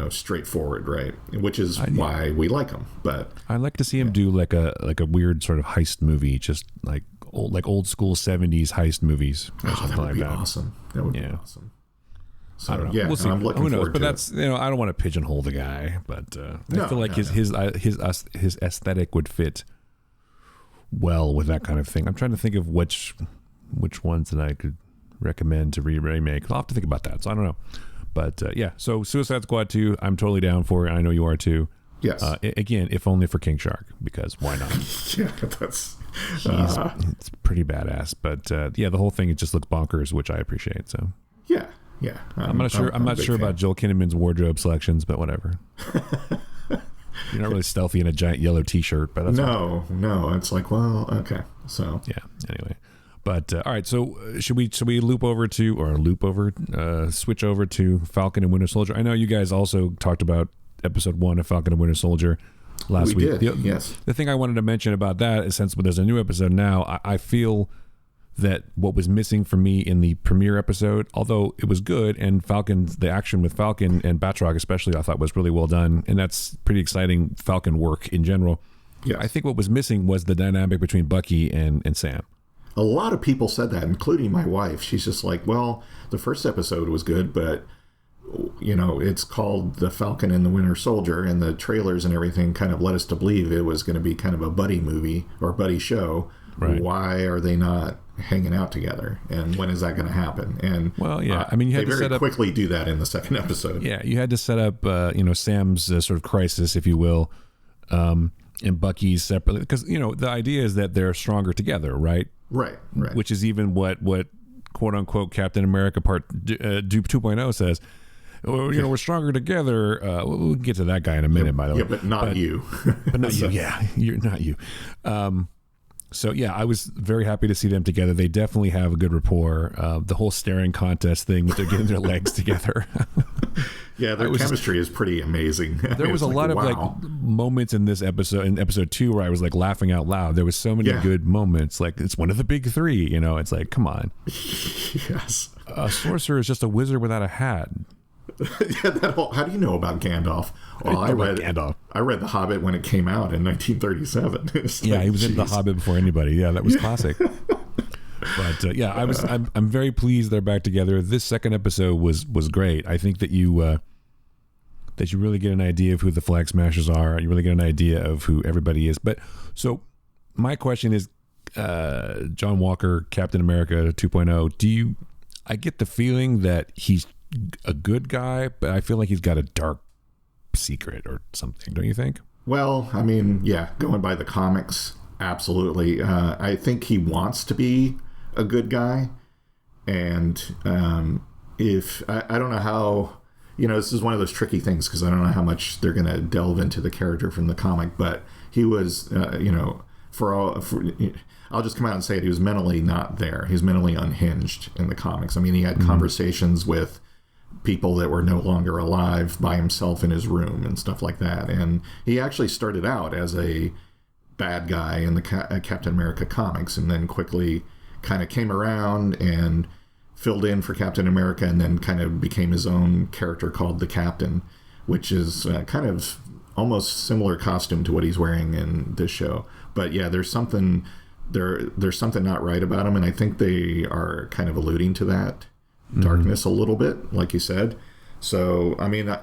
straightforward, right? Which is why we like him. But I'd like to see him do like a weird sort of heist movie, just like old school 70s heist movies. That would be awesome. That would be awesome. So, I don't know. We'll see. I'm looking forward but to that's I don't want to pigeonhole the guy, but I feel like his aesthetic would fit well with that kind of thing. I'm trying to think of which ones that I could recommend to remake. I'll have to think about that. So I don't know. But so Suicide Squad 2, I'm totally down for it. I know you are too. Yes. Again, if only for King Shark, because why not? That's it's pretty badass. But the whole thing, it just looks bonkers, which I appreciate. So yeah. I'm not sure about Joel Kinnaman's wardrobe selections, but whatever. You're not really stealthy in a giant yellow T-shirt, but that's no. It's like, well, okay. So yeah. Anyway. But all right, so should we switch over to Falcon and Winter Soldier? I know you guys also talked about episode 1 of Falcon and Winter Soldier last week. Yes. The thing I wanted to mention about that is, since there's a new episode now, I feel that what was missing for me in the premiere episode, although it was good, and the action with Falcon and Batroc especially, I thought was really well done, and that's pretty exciting Falcon work in general. Yes. I think what was missing was the dynamic between Bucky and Sam. A lot of people said that, including my wife. She's just like, well, the first episode was good, but, it's called The Falcon and the Winter Soldier, and the trailers and everything kind of led us to believe it was going to be kind of a buddy movie or buddy show. Right. Why are they not hanging out together? And when is that going to happen? And well, yeah, I mean, you had to set up, quickly do that in the second episode. Yeah, you had to set up, Sam's sort of crisis, if you will, and Bucky's separately, because the idea is that they're stronger together, right? Right. Which is even what quote unquote Captain America Part 2.0 says. We're stronger together. We'll get to that guy in a minute, by the way. Yeah, but not you. But not you. Yeah, you're not you. So yeah, I was very happy to see them together. They definitely have a good rapport. The whole staring contest thing with they're getting their legs together. Yeah, their chemistry is pretty amazing. There was a lot of like moments in this episode, in episode 2, where I was like laughing out loud. There was so many good moments. Like, it's one of the big 3. It's like, come on. Yes. A sorcerer is just a wizard without a hat. How do you know about Gandalf? Well, I read The Hobbit when it came out in 1937. Yeah, he was in The Hobbit before anybody. Yeah, that was classic. But I'm very pleased they're back together. This second episode was great. I think that you really get an idea of who the Flag Smashers are. You really get an idea of who everybody is. But so my question is, John Walker, Captain America 2.0. I get the feeling that he's a good guy, but I feel like he's got a dark secret or something. Don't you think? Well, I mean, yeah, going by the comics, absolutely. I think he wants to be a good guy, and if I don't know how, this is one of those tricky things, because I don't know how much they're going to delve into the character from the comic, but he was, I'll just come out and say it, he was mentally not there. He was mentally unhinged in the comics. I mean, he had conversations with people that were no longer alive by himself in his room and stuff like that. And he actually started out as a bad guy in the Captain America comics, and then quickly kind of came around and filled in for Captain America, and then kind of became his own character called the Captain, which is kind of almost similar costume to what he's wearing in this show. But yeah, there's something not right about him, and I think they are kind of alluding to that darkness a little bit, like you said. So, I mean,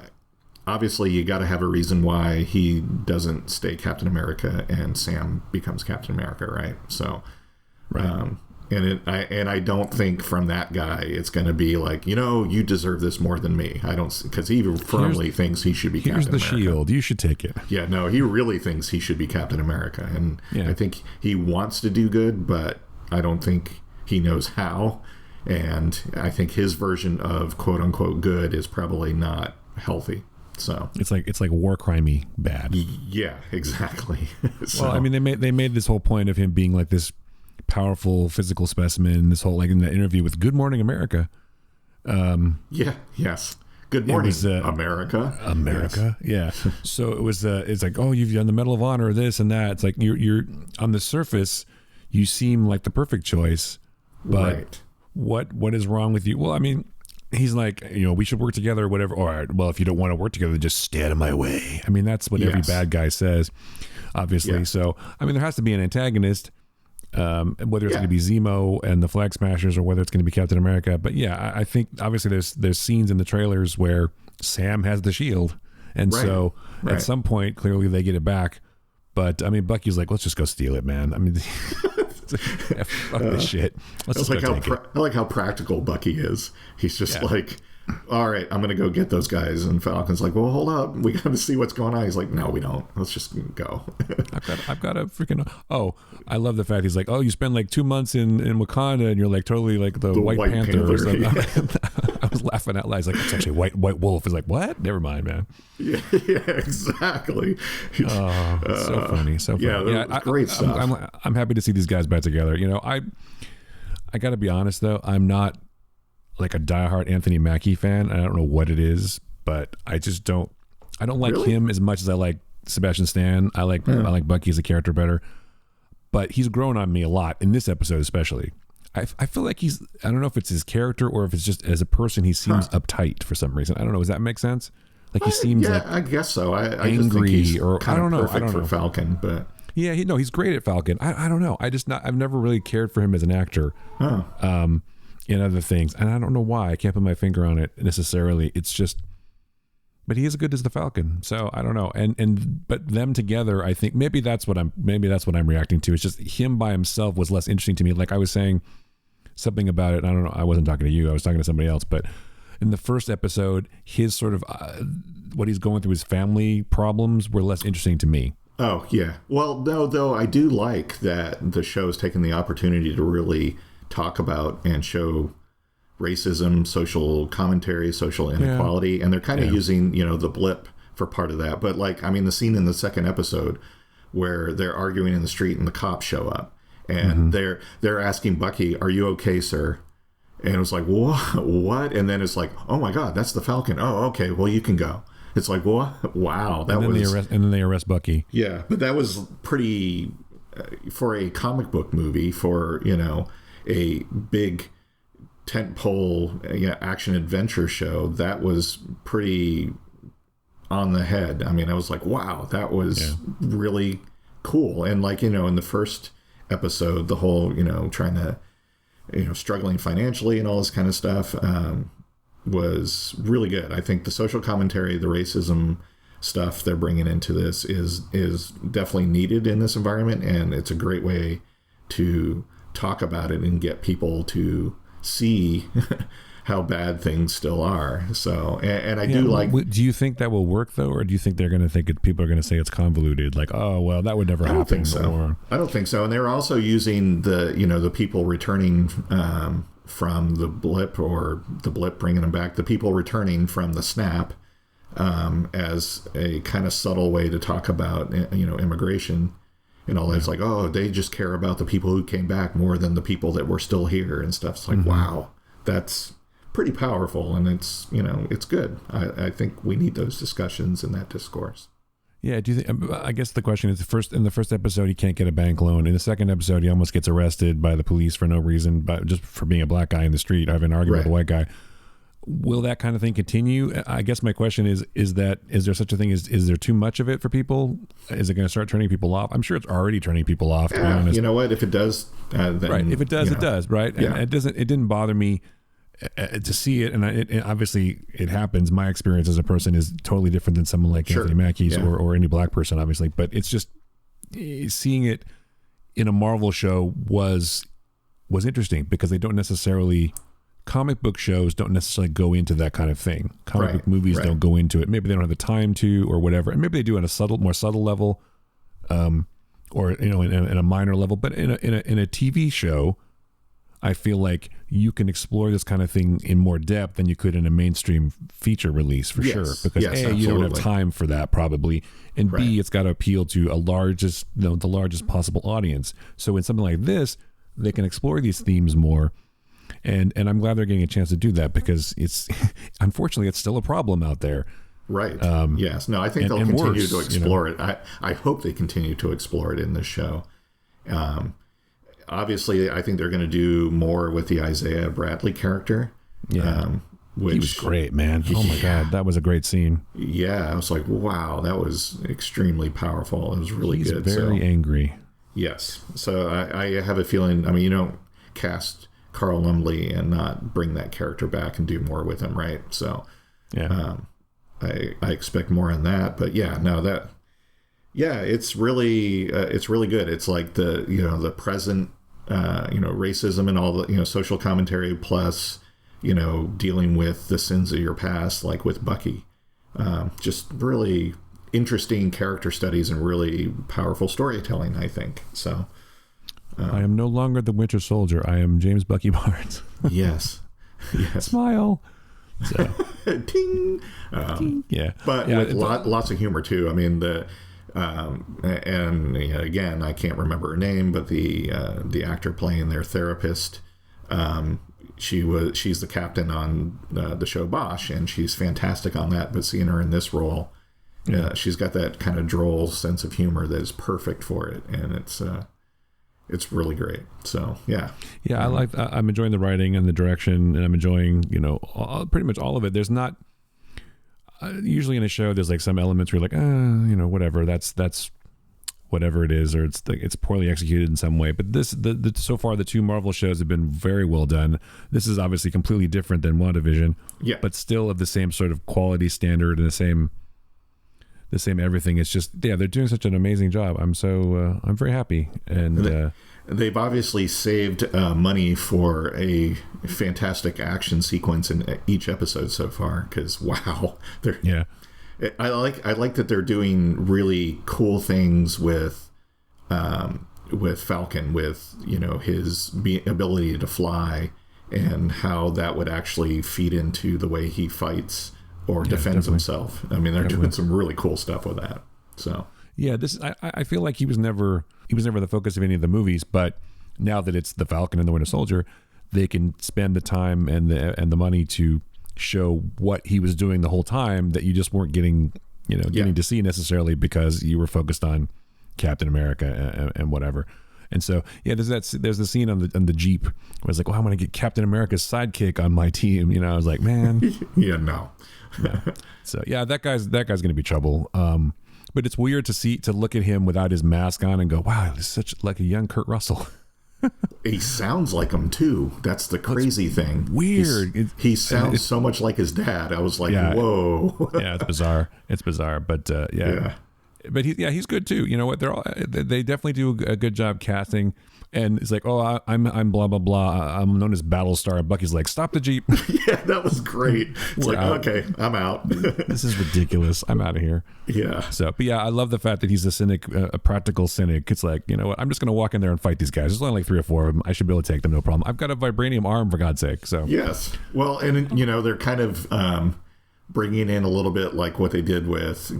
obviously you got to have a reason why he doesn't stay Captain America and Sam becomes Captain America, right? So, right. And I don't think from that guy it's going to be like, you deserve this more than me. I don't, because he firmly thinks he should be Captain America. Here's the shield. You should take it. Yeah, no, he really thinks he should be Captain America, and I think he wants to do good, but I don't think he knows how. And I think his version of quote unquote good is probably not healthy. So it's like war crimey bad. Yeah, exactly. So, well, I mean, they made this whole point of him being like this powerful physical specimen. This whole, like in the interview with Good Morning America. Yes. Good morning, America. America. Yes. Yeah. So it was. It's like, oh, you've done the Medal of Honor, this and that. It's like you're on the surface, you seem like the perfect choice, but what is wrong with you? Well, I mean. He's like, we should work together or whatever. All right, well, if you don't want to work together, just stay out of my way. I mean, that's what every bad guy says, obviously. Yeah. So, I mean, there has to be an antagonist, whether it's going to be Zemo and the Flag Smashers or whether it's going to be Captain America. But yeah, I think obviously there's scenes in the trailers where Sam has the shield. And so at some point, clearly they get it back. But I mean, Bucky's like, let's just go steal it, man. I mean, fuck this shit. Let's just go take it. I like how practical Bucky is. He's just like, all right, I'm going to go get those guys. And Falcon's like, well, hold up. We got to see what's going on. He's like, no, we don't. Let's just go. I've got a freaking... Oh, I love the fact he's like, oh, you spend like 2 months in Wakanda and you're like totally like the White Panther or something. Yeah. I was laughing out loud. He's like, it's actually White Wolf. He's like, what? Never mind, man. Yeah, exactly. So funny. So funny. Yeah, great stuff. I'm happy to see these guys back together. I got to be honest, though. I'm not like a diehard Anthony Mackie fan. I don't know what it is, but I just don't. I don't like him as much as I like Sebastian Stan. I like Bucky as a character better, but he's grown on me a lot in this episode, especially. I feel like he's. I don't know if it's his character or if it's just as a person he seems uptight for some reason. I don't know. Does that make sense? Like he seems like I guess so. I angry just think he's or I don't know. Perfect for Falcon, but yeah, he's great at Falcon. I don't know. I've never really cared for him as an actor. In other things, and I don't know why. I can't put my finger on it necessarily. It's just, but he is good as the Falcon. So I don't know. But them together, I think maybe that's what I'm reacting to. It's just him by himself was less interesting to me. Like I was saying something about it. I don't know. I wasn't talking to you. I was talking to somebody else. But in the first episode, his sort of what he's going through, his family problems were less interesting to me. Oh yeah. Well, though I do like that the show's taken the opportunity to really talk about and show racism, social commentary, social inequality, and they're kind of using the blip for part of that. But like, I mean, the scene in the second episode where they're arguing in the street and the cops show up and they're asking Bucky, "Are you okay, sir?" And it was like, what? And then it's like, oh my God, that's the Falcon. Oh, okay, well you can go. It's like, what? Wow, and then they arrest Bucky. Yeah, but that was pretty for a comic book movie, for a big tentpole action adventure show. That was pretty on the head. I mean, I was like, wow, that was really cool. And like, in the first episode, the whole, trying to, struggling financially and all this kind of stuff was really good. I think the social commentary, the racism stuff they're bringing into this is definitely needed in this environment. And it's a great way to talk about it and get people to see how bad things still are. So, and I do like. Do you think that will work though, or do you think they're going to think people are going to say it's convoluted? Like, oh well, that would never happen. I don't think so. I don't think so. And they're also using the people returning from the blip, or the blip bringing them back. The people returning from the snap as a kind of subtle way to talk about immigration. It's like, oh, they just care about the people who came back more than the people that were still here and stuff. It's like, wow, that's pretty powerful, and it's it's good. I think we need those discussions and that discourse. Yeah, do you think? I guess the question is, in the first episode, he can't get a bank loan. In the second episode, he almost gets arrested by the police for no reason, but just for being a black guy in the street, having an argument with a white guy. Will that kind of thing continue? I guess my question is there such a thing? Is there too much of it for people? Is it going to start turning people off? I'm sure it's already turning people off, to be honest. You know what? If it does, then, right. If it does, it does, right? Yeah. And it didn't bother me to see it, and it obviously it happens. My experience as a person is totally different than someone like Anthony Mackie's or any black person, obviously. But it's just seeing it in a Marvel show was interesting, because they don't necessarily. Comic book shows don't necessarily go into that kind of thing. Comic book movies don't go into it. Maybe they don't have the time to, or whatever. And maybe they do on a more subtle level, or in a minor level. But in a TV show, I feel like you can explore this kind of thing in more depth than you could in a mainstream feature release for sure. Because A, you don't have time for that probably, and B, it's got to appeal to the largest possible audience. So in something like this, they can explore these themes more. And I'm glad they're getting a chance to do that, because it's unfortunately it's still a problem out there. Right. Yes. No, I think they'll continue to explore it. I hope they continue to explore it in this show. Obviously, I think they're going to do more with the Isaiah Bradley character. Yeah. Which, he was great, man. Oh my God, that was a great scene. Yeah, I was like, wow, that was extremely powerful. It was really good. He's very angry. Yes. So I have a feeling, I mean, you don't cast Carl Lumbly and not bring that character back and do more with him, right? So yeah, I expect more on that. But yeah, no, it's really good. It's like the present racism and all the social commentary, plus dealing with the sins of your past, like with Bucky. Just really interesting character studies and really powerful storytelling, I think. So I am no longer the Winter Soldier. I am James Bucky Barnes. Yes. Smile. So. Ting. Yeah, but with lots of humor too. I mean again, I can't remember her name, but the actor playing their therapist, she's the captain on the show Bosch, and she's fantastic on that. But seeing her in this role, she's got that kind of droll sense of humor that is perfect for it, and it's really great. So yeah. I'm enjoying the writing and the direction, and I'm enjoying pretty much all of it. There's not usually in a show there's like some elements where you're like whatever, that's whatever it is, or it's poorly executed in some way. But this so far the two Marvel shows have been very well done. This is obviously completely different than WandaVision, but still of the same sort of quality standard and the same everything. It's just they're doing such an amazing job. I'm very happy. And they've obviously saved money for a fantastic action sequence in each episode so far, because wow, I like that they're doing really cool things with Falcon, with his ability to fly, and how that would actually feed into the way he fights or defends himself. I mean, they're doing some really cool stuff with that. So yeah, I feel like he was never the focus of any of the movies, but now that it's the Falcon and the Winter Soldier, they can spend the time and the money to show what he was doing the whole time that you just weren't getting to see necessarily, because you were focused on Captain America and whatever. And so there's the scene on the Jeep where it's like, I'm going to get Captain America's sidekick on my team. I was like, man, no. So that guy's going to be trouble. But it's weird to look at him without his mask on and go, wow, he's such like a young Kurt Russell. He sounds like him too. That's the crazy thing. Weird. He sounds so much like his dad. I was like, whoa. Yeah, it's bizarre. But but he's good too. You know what? They definitely do a good job casting. And it's like, I'm blah blah blah. I'm known as Battlestar. Bucky's like, stop the Jeep. Yeah, that was great. It's like, okay, I'm out. This is ridiculous. I'm out of here. Yeah. So, but I love the fact that he's a cynic, a practical cynic. It's like, you know what? I'm just gonna walk in there and fight these guys. There's only like 3 or 4 of them. I should be able to take them, no problem. I've got a vibranium arm, for God's sake. So yes. Well, and they're kind of bringing in a little bit like what they did with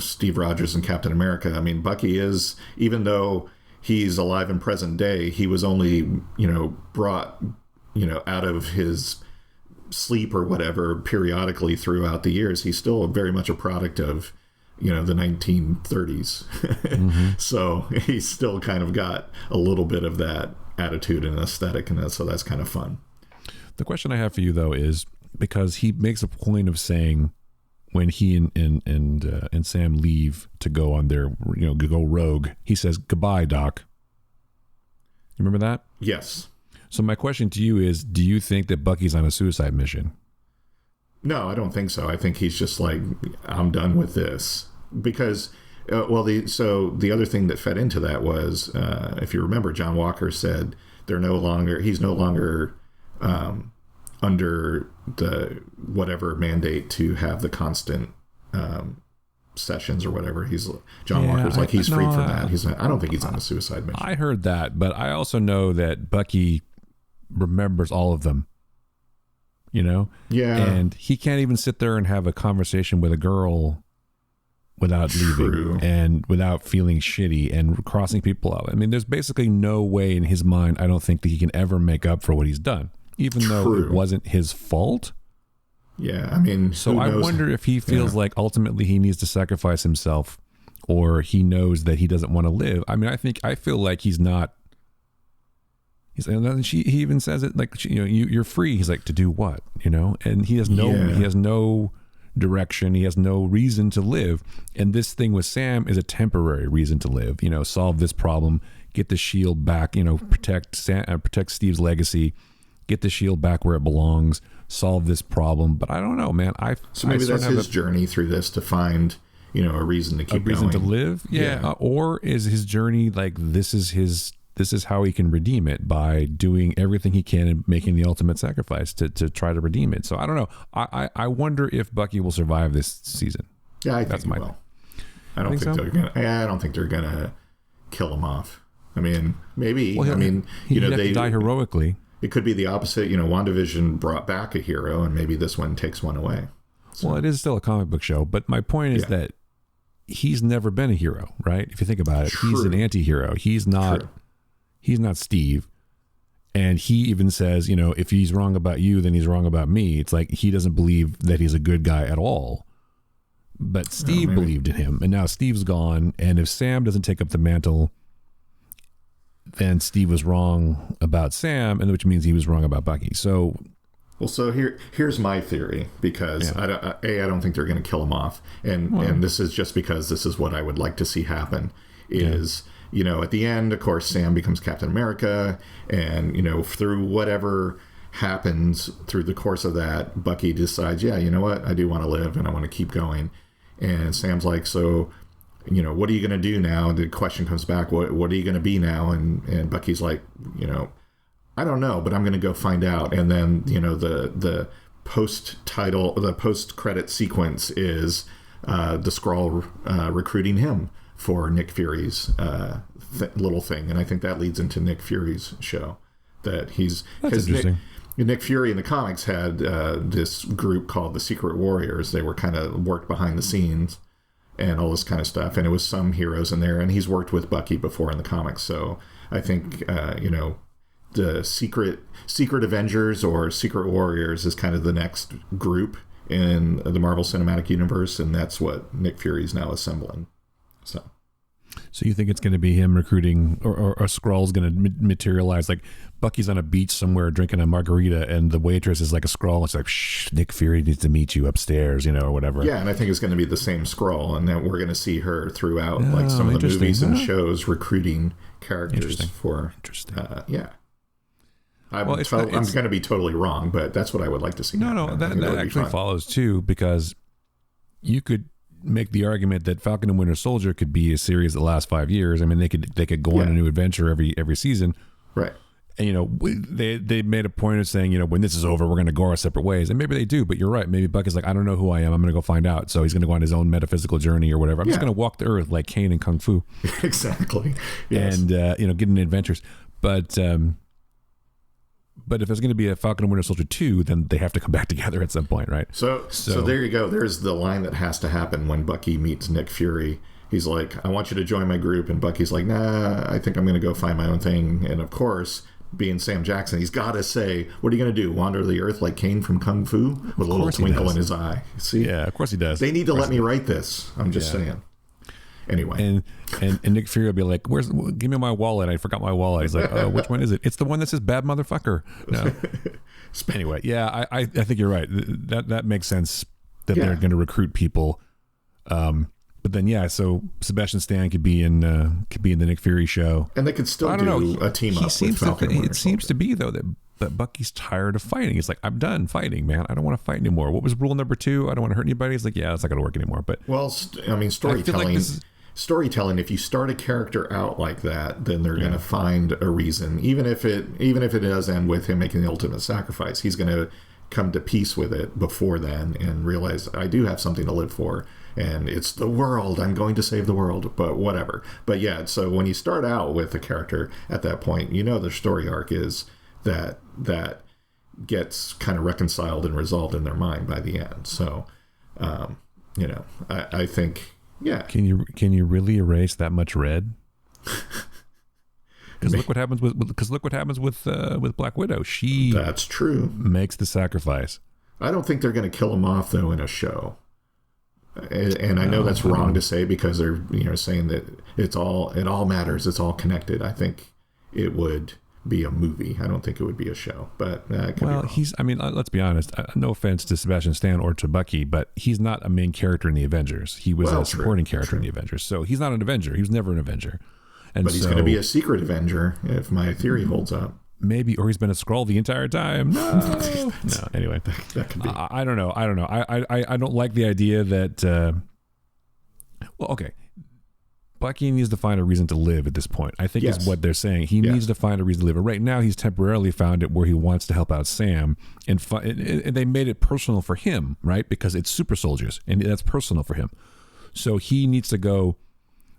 Steve Rogers and Captain America. I mean, Bucky is, even though he's alive in present day, he was only, brought, out of his sleep or whatever periodically throughout the years. He's still very much a product of, the 1930s. Mm-hmm. So he's still kind of got a little bit of that attitude and aesthetic, and so that's kind of fun. The question I have for you, though, is because he makes a point of saying, when he and Sam leave to go on their, go rogue, he says, "Goodbye, Doc." You remember that? Yes. So my question to you is, do you think that Bucky's on a suicide mission? No, I don't think so. I think he's just like, I'm done with this. Because, the other thing that fed into that was, if you remember, John Walker said he's no longer under the whatever mandate to have the constant sessions or whatever. John Walker's like, he's free from that. He's not, I don't think he's on a suicide mission. I heard that, but I also know that Bucky remembers all of them, you know? Yeah. And he can't even sit there and have a conversation with a girl without leaving and without feeling shitty and crossing people out. I mean, there's basically no way in his mind, I don't think, that he can ever make up for what he's done, even though it wasn't his fault. Yeah, I mean, so I wonder if he feels like ultimately he needs to sacrifice himself, or he knows that he doesn't want to live. I mean, I feel like he's not. He even says it like, you know, you're free. He's like, to do what, you know? And he has no direction. He has no reason to live. And this thing with Sam is a temporary reason to live. You know, solve this problem, get the shield back. You know, protect Steve's legacy, get the shield back where it belongs. Solve this problem. But I don't know, man. So maybe that's his journey through this, to find, you know, a reason to keep going. A reason to live. Yeah. Or is his journey like, this is how he can redeem it, by doing everything he can and making the ultimate sacrifice to try to redeem it. So I don't know. I wonder if Bucky will survive this season. Yeah, I think he will. I don't think they're gonna kill him off. I mean, maybe. Well, they die heroically. It could be the opposite. You know, WandaVision brought back a hero, and maybe this one takes one away. So. Well, it is still a comic book show, but my point is that he's never been a hero, right? If you think about it, he's an anti-hero. He's not. True. He's not Steve. And he even says, you know, if he's wrong about you, then he's wrong about me. It's like he doesn't believe that he's a good guy at all. But Steve believed in him, and now Steve's gone. And if Sam doesn't take up the mantle, then Steve was wrong about Sam, and which means he was wrong about Bucky. So, here's my theory, because I don't think they're going to kill him off, and this is just because this is what I would like to see happen. You know, at the end, of course, Sam becomes Captain America, and, you know, through whatever happens through the course of that, Bucky decides, yeah, you know what, I do want to live and I want to keep going. And Sam's like, so, you know, what are you going to do now? The question comes back, what are you going to be now? And Bucky's like, you know, I don't know, but I'm going to go find out. And then, you know, the post-credit sequence is the Skrull recruiting him for Nick Fury's little thing. And I think that leads into Nick Fury's show. That's interesting. Nick Fury in the comics had this group called the Secret Warriors. They were kind of worked behind the scenes and all this kind of stuff. And it was some heroes in there. And he's worked with Bucky before in the comics. So I think, you know, the Secret Avengers or Secret Warriors is kind of the next group in the Marvel Cinematic Universe. And that's what Nick Fury's now assembling. So you think it's going to be him recruiting, or a Skrull's going to materialize? Like Bucky's on a beach somewhere drinking a margarita, and the waitress is like a Skrull. It's like, shh, Nick Fury needs to meet you upstairs, you know, or whatever. Yeah, and I think it's going to be the same Skrull, and then we're going to see her throughout, like some of the movies and shows, recruiting characters for. Yeah. I'm going to be totally wrong, but that's what I would like to see. No, that actually follows too, because you could make the argument that Falcon and Winter Soldier could be a series that lasts 5 years. I mean, they could go on a new adventure every season, right? And, you know, they made a point of saying, you know, when this is over, we're going to go our separate ways, and maybe they do. But you're right. Maybe Bucky's like, I don't know who I am. I'm going to go find out. So he's going to go on his own metaphysical journey or whatever. I'm just going to walk the earth like Kane in Kung Fu. Exactly. Yes. And you know, get into adventures. But if there's going to be a Falcon and Winter Soldier 2, then they have to come back together at some point, right? So there you go. There's the line that has to happen when Bucky meets Nick Fury. He's like, I want you to join my group. And Bucky's like, nah, I think I'm going to go find my own thing. And of course, being Sam Jackson, he's got to say, what are you going to do? Wander the earth like Kane from Kung Fu? With a little twinkle in his eye. See? Yeah, of course he does. They need to let me write this. I'm just saying. Anyway. And Nick Fury will be like, give me my wallet. I forgot my wallet. He's like, which one is it? It's the one that says bad motherfucker. No. Anyway, yeah, I think you're right. That makes sense that they're going to recruit people. But then, so Sebastian Stan could be in the Nick Fury show. And they could still a team up with Falcon. It seems to be, though, that Bucky's tired of fighting. He's like, I'm done fighting, man. I don't want to fight anymore. What was rule number 2? I don't want to hurt anybody. He's like, yeah, it's not going to work anymore. But I mean, storytelling, if you start a character out like that, then they're going to find a reason. Even if it does end with him making the ultimate sacrifice, he's going to come to peace with it before then and realize, I do have something to live for, and it's the world. I'm going to save the world, but whatever. But yeah, so when you start out with a character at that point, you know their story arc is that gets kind of reconciled and resolved in their mind by the end. So, I think, yeah. Can you really erase that much red? Because look what happens with Black Widow. That's true. Makes the sacrifice. I don't think they're going to kill him off though in a show. And I know that's wrong to say because they're saying that it all matters. It's all connected. I think it would be a movie. I don't think it would be a show. But let's be honest. No offense to Sebastian Stan or to Bucky, but he's not a main character in the Avengers. He was a supporting character in the Avengers, so he's not an Avenger. He was never an Avenger. But he's going to be a secret Avenger if my theory holds up. Maybe, or he's been a Skrull the entire time. No. Anyway, that could be. I don't know. I don't like the idea that. Okay, Bucky needs to find a reason to live at this point. I think is what they're saying. He needs to find a reason to live. Right now, he's temporarily found it where he wants to help out Sam, and they made it personal for him, right? Because it's super soldiers, and that's personal for him. So he needs to go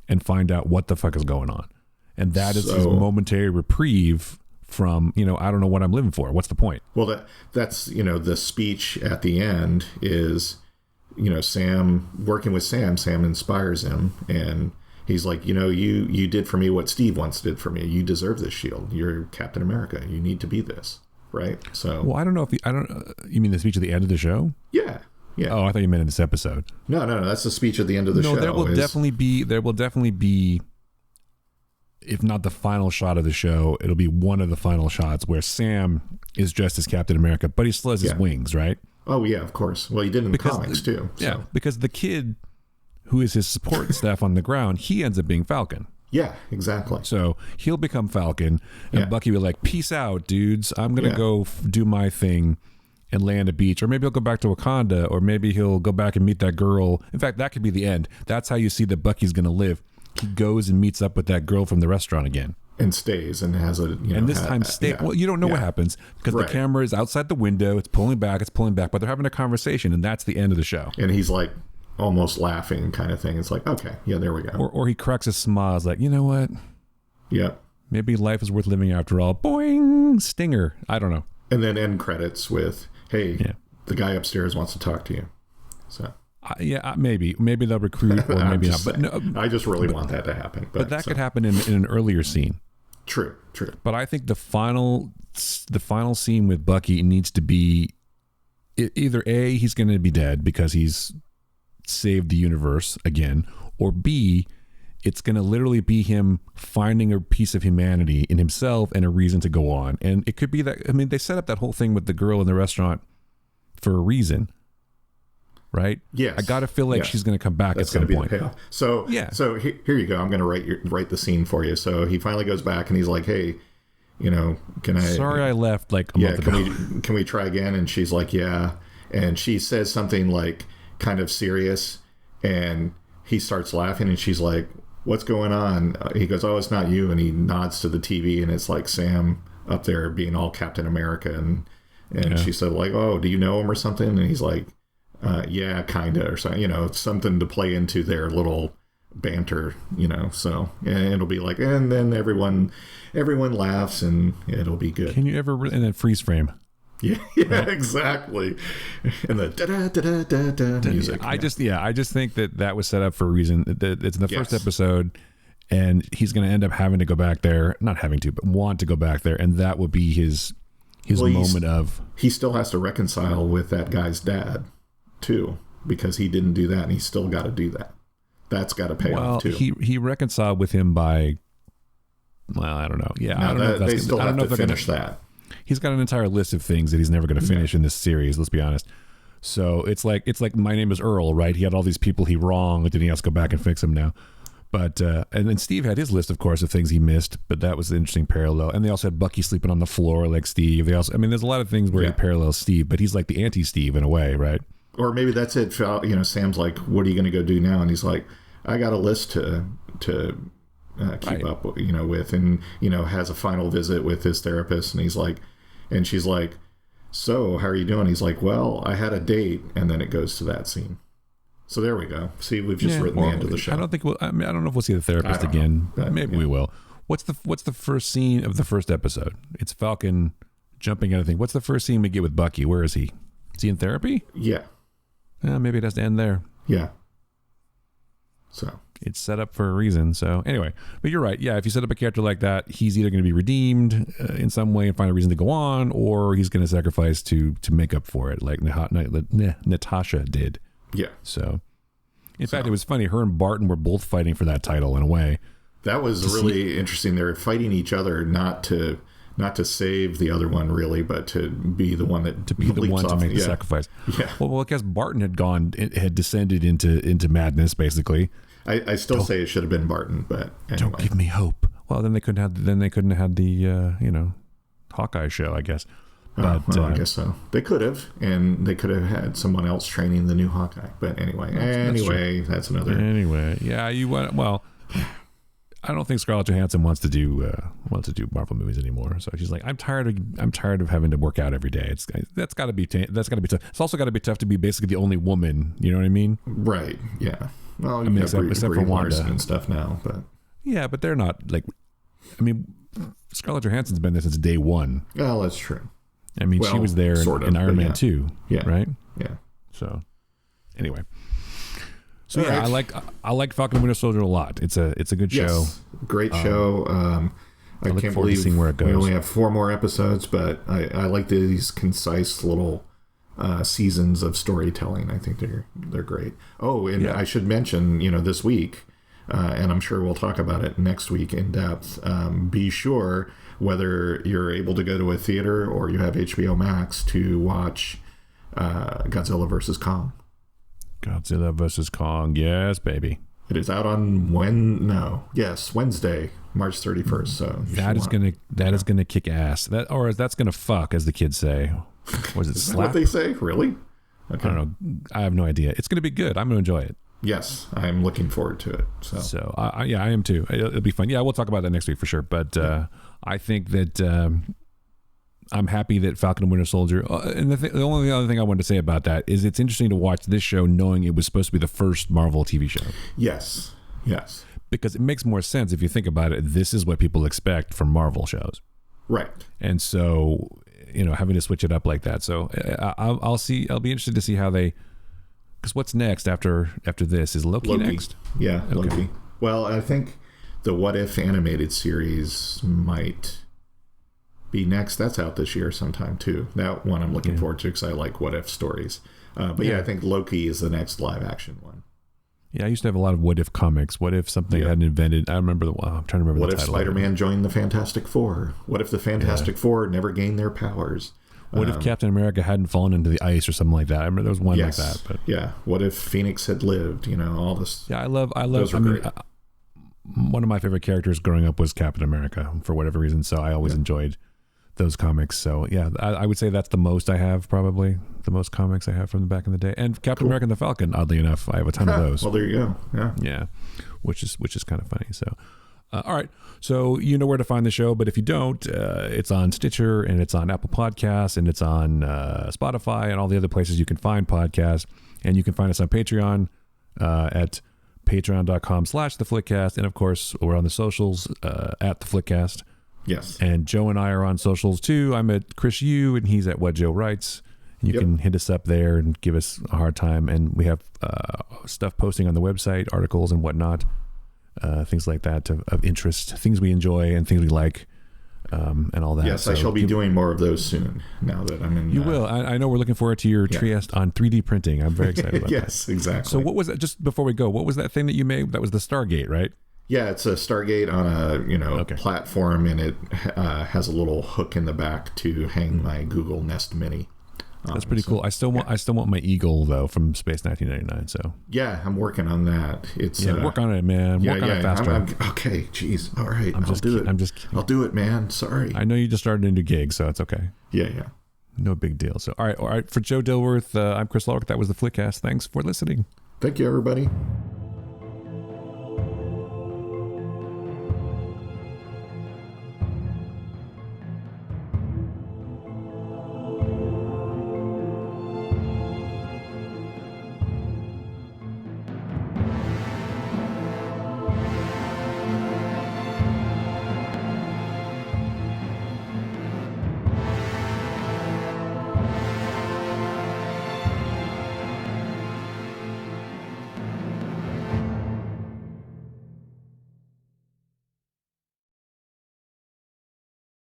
and find out what the fuck is going on, and that is his momentary reprieve from, I don't know what I'm living for. What's the point? Well, that's the speech at the end is, Sam working with Sam inspires him, and he's like, you did for me what Steve once did for me. You deserve this shield. You're Captain America. You need to be this, right? So, well, I don't know if you mean the speech at the end of the show? Yeah. Yeah. Oh, I thought you meant in this episode. No. That's the speech at the end of the show. No, there will definitely be, if not the final shot of the show, it'll be one of the final shots where Sam is dressed as Captain America, but he still has his wings, right? Oh, yeah, of course. Well, he did in the comics, too. So. Yeah, because the kid who is his support staff on the ground, he ends up being Falcon. Yeah, exactly. So he'll become Falcon, and Bucky will be like, peace out, dudes. I'm going to go do my thing and land a beach. Or maybe he'll go back to Wakanda, or maybe he'll go back and meet that girl. In fact, that could be the end. That's how you see that Bucky's going to live. He goes and meets up with that girl from the restaurant again. And stays and has a, and this time stay. Well, you don't know what happens because the camera is outside the window. It's pulling back, but they're having a conversation, and that's the end of the show. And he's like almost laughing kind of thing. It's like, okay, yeah, there we go. Or he cracks a smile. It's like, you know what? Yep. Maybe life is worth living after all. Boing, stinger. I don't know. And then end credits with, hey, the guy upstairs wants to talk to you. So. Maybe they'll recruit, or maybe not. But no, I just really want that to happen. But that could happen in an earlier scene. True. But I think the final scene with Bucky needs to be either A, he's going to be dead because he's saved the universe again, or B, it's going to literally be him finding a piece of humanity in himself and a reason to go on. And it could be that, I mean, they set up that whole thing with the girl in the restaurant for a reason. Right? Yes. I got to feel like she's going to come back at some point. The payoff. So here you go. I'm going to write the scene for you. So he finally goes back and he's like, hey, can I? Sorry, I left like a month ago. Can we try again? And she's like, yeah. And she says something like kind of serious, and he starts laughing, and she's like, what's going on? He goes, oh, it's not you. And he nods to the TV, and it's like Sam up there being all Captain America, and she said like, oh, do you know him or something? And he's like, yeah, kinda, or something, something to play into their little banter, so and it'll be like, and then everyone laughs and it'll be good. Can you ever in that freeze frame? Yeah, right? Exactly. And the da-da-da-da-da music. I just think that was set up for a reason. It's in the first episode, and he's going to end up having to go back there, not having to, but want to go back there, and that will be his moment of. He still has to reconcile with that guy's dad too, because he didn't do that, and he's still got to do that. That's got to pay off too. He reconciled with him by, I don't know. Yeah, I don't know. They still have to finish that. He's got an entire list of things that he's never going to finish in this series. Let's be honest. So it's like My Name is Earl, right? He had all these people he wronged, and he has to go back and fix them now. But and then Steve had his list, of course, of things he missed. But that was an interesting parallel. And they also had Bucky sleeping on the floor like Steve. There's a lot of things where he parallels Steve, but he's like the anti-Steve in a way, right? Or maybe that's it. Sam's like, "What are you going to go do now?" And he's like, "I got a list to keep up, with," and has a final visit with his therapist, and he's like, and she's like, "So, how are you doing?" He's like, "Well, I had a date," and then it goes to that scene. So there we go. See, we've just written the end of the show. I don't know if we'll see the therapist again. Maybe we will. What's the first scene of the first episode? It's Falcon jumping at anything. What's the first scene we get with Bucky? Where is he? Is he in therapy? Yeah. Maybe it has to end there. Yeah. So it's set up for a reason. So anyway, but you're right. Yeah, if you set up a character like that, he's either going to be redeemed in some way and find a reason to go on, or he's going to sacrifice to make up for it, like Natasha did. Yeah. So, in fact, it was funny. Her and Barton were both fighting for that title in a way. That was really interesting. They're fighting each other not to save the other one really, but to be the one that to make the sacrifice. Yeah. Well, I guess Barton had descended into madness basically. I still say it should have been Barton, but anyway. Don't give me hope. Well, then they couldn't have had the Hawkeye show, I guess. But, I guess so. They could have, and they could have had someone else training the new Hawkeye. But anyway, that's another. Anyway, yeah, you want. Well, I don't think Scarlett Johansson wants to do Marvel movies anymore. So she's like, I'm tired of having to work out every day. That's got to be tough. It's also got to be tough to be basically the only woman. You know what I mean? Right. Yeah. Well, you have except for Wanda and stuff now, but yeah, but they're not like. I mean, Scarlett Johansson's been there since day one. Well, that's true. I mean, she was there in Iron Man 2, right? Yeah. So, anyway. So yeah, right. I like Falcon and Winter Soldier a lot. It's a good show. Great show. I can't believe seeing where it goes. We only have 4 more episodes, but I like these concise little seasons of storytelling. I think they're great. Oh, and I should mention, this week, and I'm sure we'll talk about it next week in depth. Be sure, whether you're able to go to a theater or you have HBO Max, to watch Godzilla vs. Kong. Godzilla vs. Kong, yes, baby. It is out on Wednesday, March 31st. So that is gonna kick ass. That's gonna fuck, as the kids say. Was it is slap? That what they say? Really? Okay. I don't know. I have no idea. It's gonna be good. I'm gonna enjoy it. Yes, I'm looking forward to it. So I am too. It'll be fun. Yeah, we'll talk about that next week for sure. But I think that I'm happy that Falcon and Winter Soldier. And the only other thing I wanted to say about that is it's interesting to watch this show knowing it was supposed to be the first Marvel TV show. Yes. Because it makes more sense if you think about it. This is what people expect from Marvel shows. Right. And so, having to switch it up like that. So I'll see. I'll be interested to see how they. Because what's next after this? Is Loki next? Yeah, okay. Loki. Well, I think the What If animated series might be next. That's out this year sometime too. That one I'm looking forward to because I like What If stories. But I think Loki is the next live action one. Yeah, I used to have a lot of What If comics. What if something hadn't invented? I remember I'm trying to remember the title. What if Spider-Man joined the Fantastic Four? What if the Fantastic Four never gained their powers? What if Captain America hadn't fallen into the ice or something like that? I remember there was one like that. But what if Phoenix had lived? All this. Yeah, I love. One of my favorite characters growing up was Captain America for whatever reason. So I always enjoyed those comics. So yeah, I would say that's the most I have, probably the most comics I have from back in the day. And Captain America and the Falcon, oddly enough, I have a ton of those. Well, there you go. Yeah, which is kind of funny. So. All right. So you know where to find the show, but if you don't, it's on Stitcher and it's on Apple Podcasts and it's on Spotify and all the other places you can find podcasts. And you can find us on Patreon at patreon.com/TheFlickcast. And of course, we're on the socials at TheFlickcast. Yes. And Joe and I are on socials too. I'm at Chris Yu and he's at What Joe Writes. You can hit us up there and give us a hard time. And we have stuff posting on the website, articles and whatnot. Things like that of interest, things we enjoy and things we like, and all that. Yes, so I shall be doing more of those soon. Now that I'm in, you will. I know we're looking forward to your Trieste on 3D printing. I'm very excited about that. Yes, exactly. So what was that? Just before we go, what was that thing that you made? That was the Stargate, right? Yeah, it's a Stargate on a platform, and it has a little hook in the back to hang my Google Nest Mini. That's pretty cool. I still want my Eagle though from Space 1999. So yeah, I'm working on that. It's work on it, man. Work on it faster. Okay, jeez. All right, I'll do it. I'm just kidding. I'll do it, man. Sorry. I know you just started a new gig, so it's okay. Yeah. No big deal. So all right. For Joe Dilworth, I'm Chris Lark. That was the Flickcast. Thanks for listening. Thank you, everybody.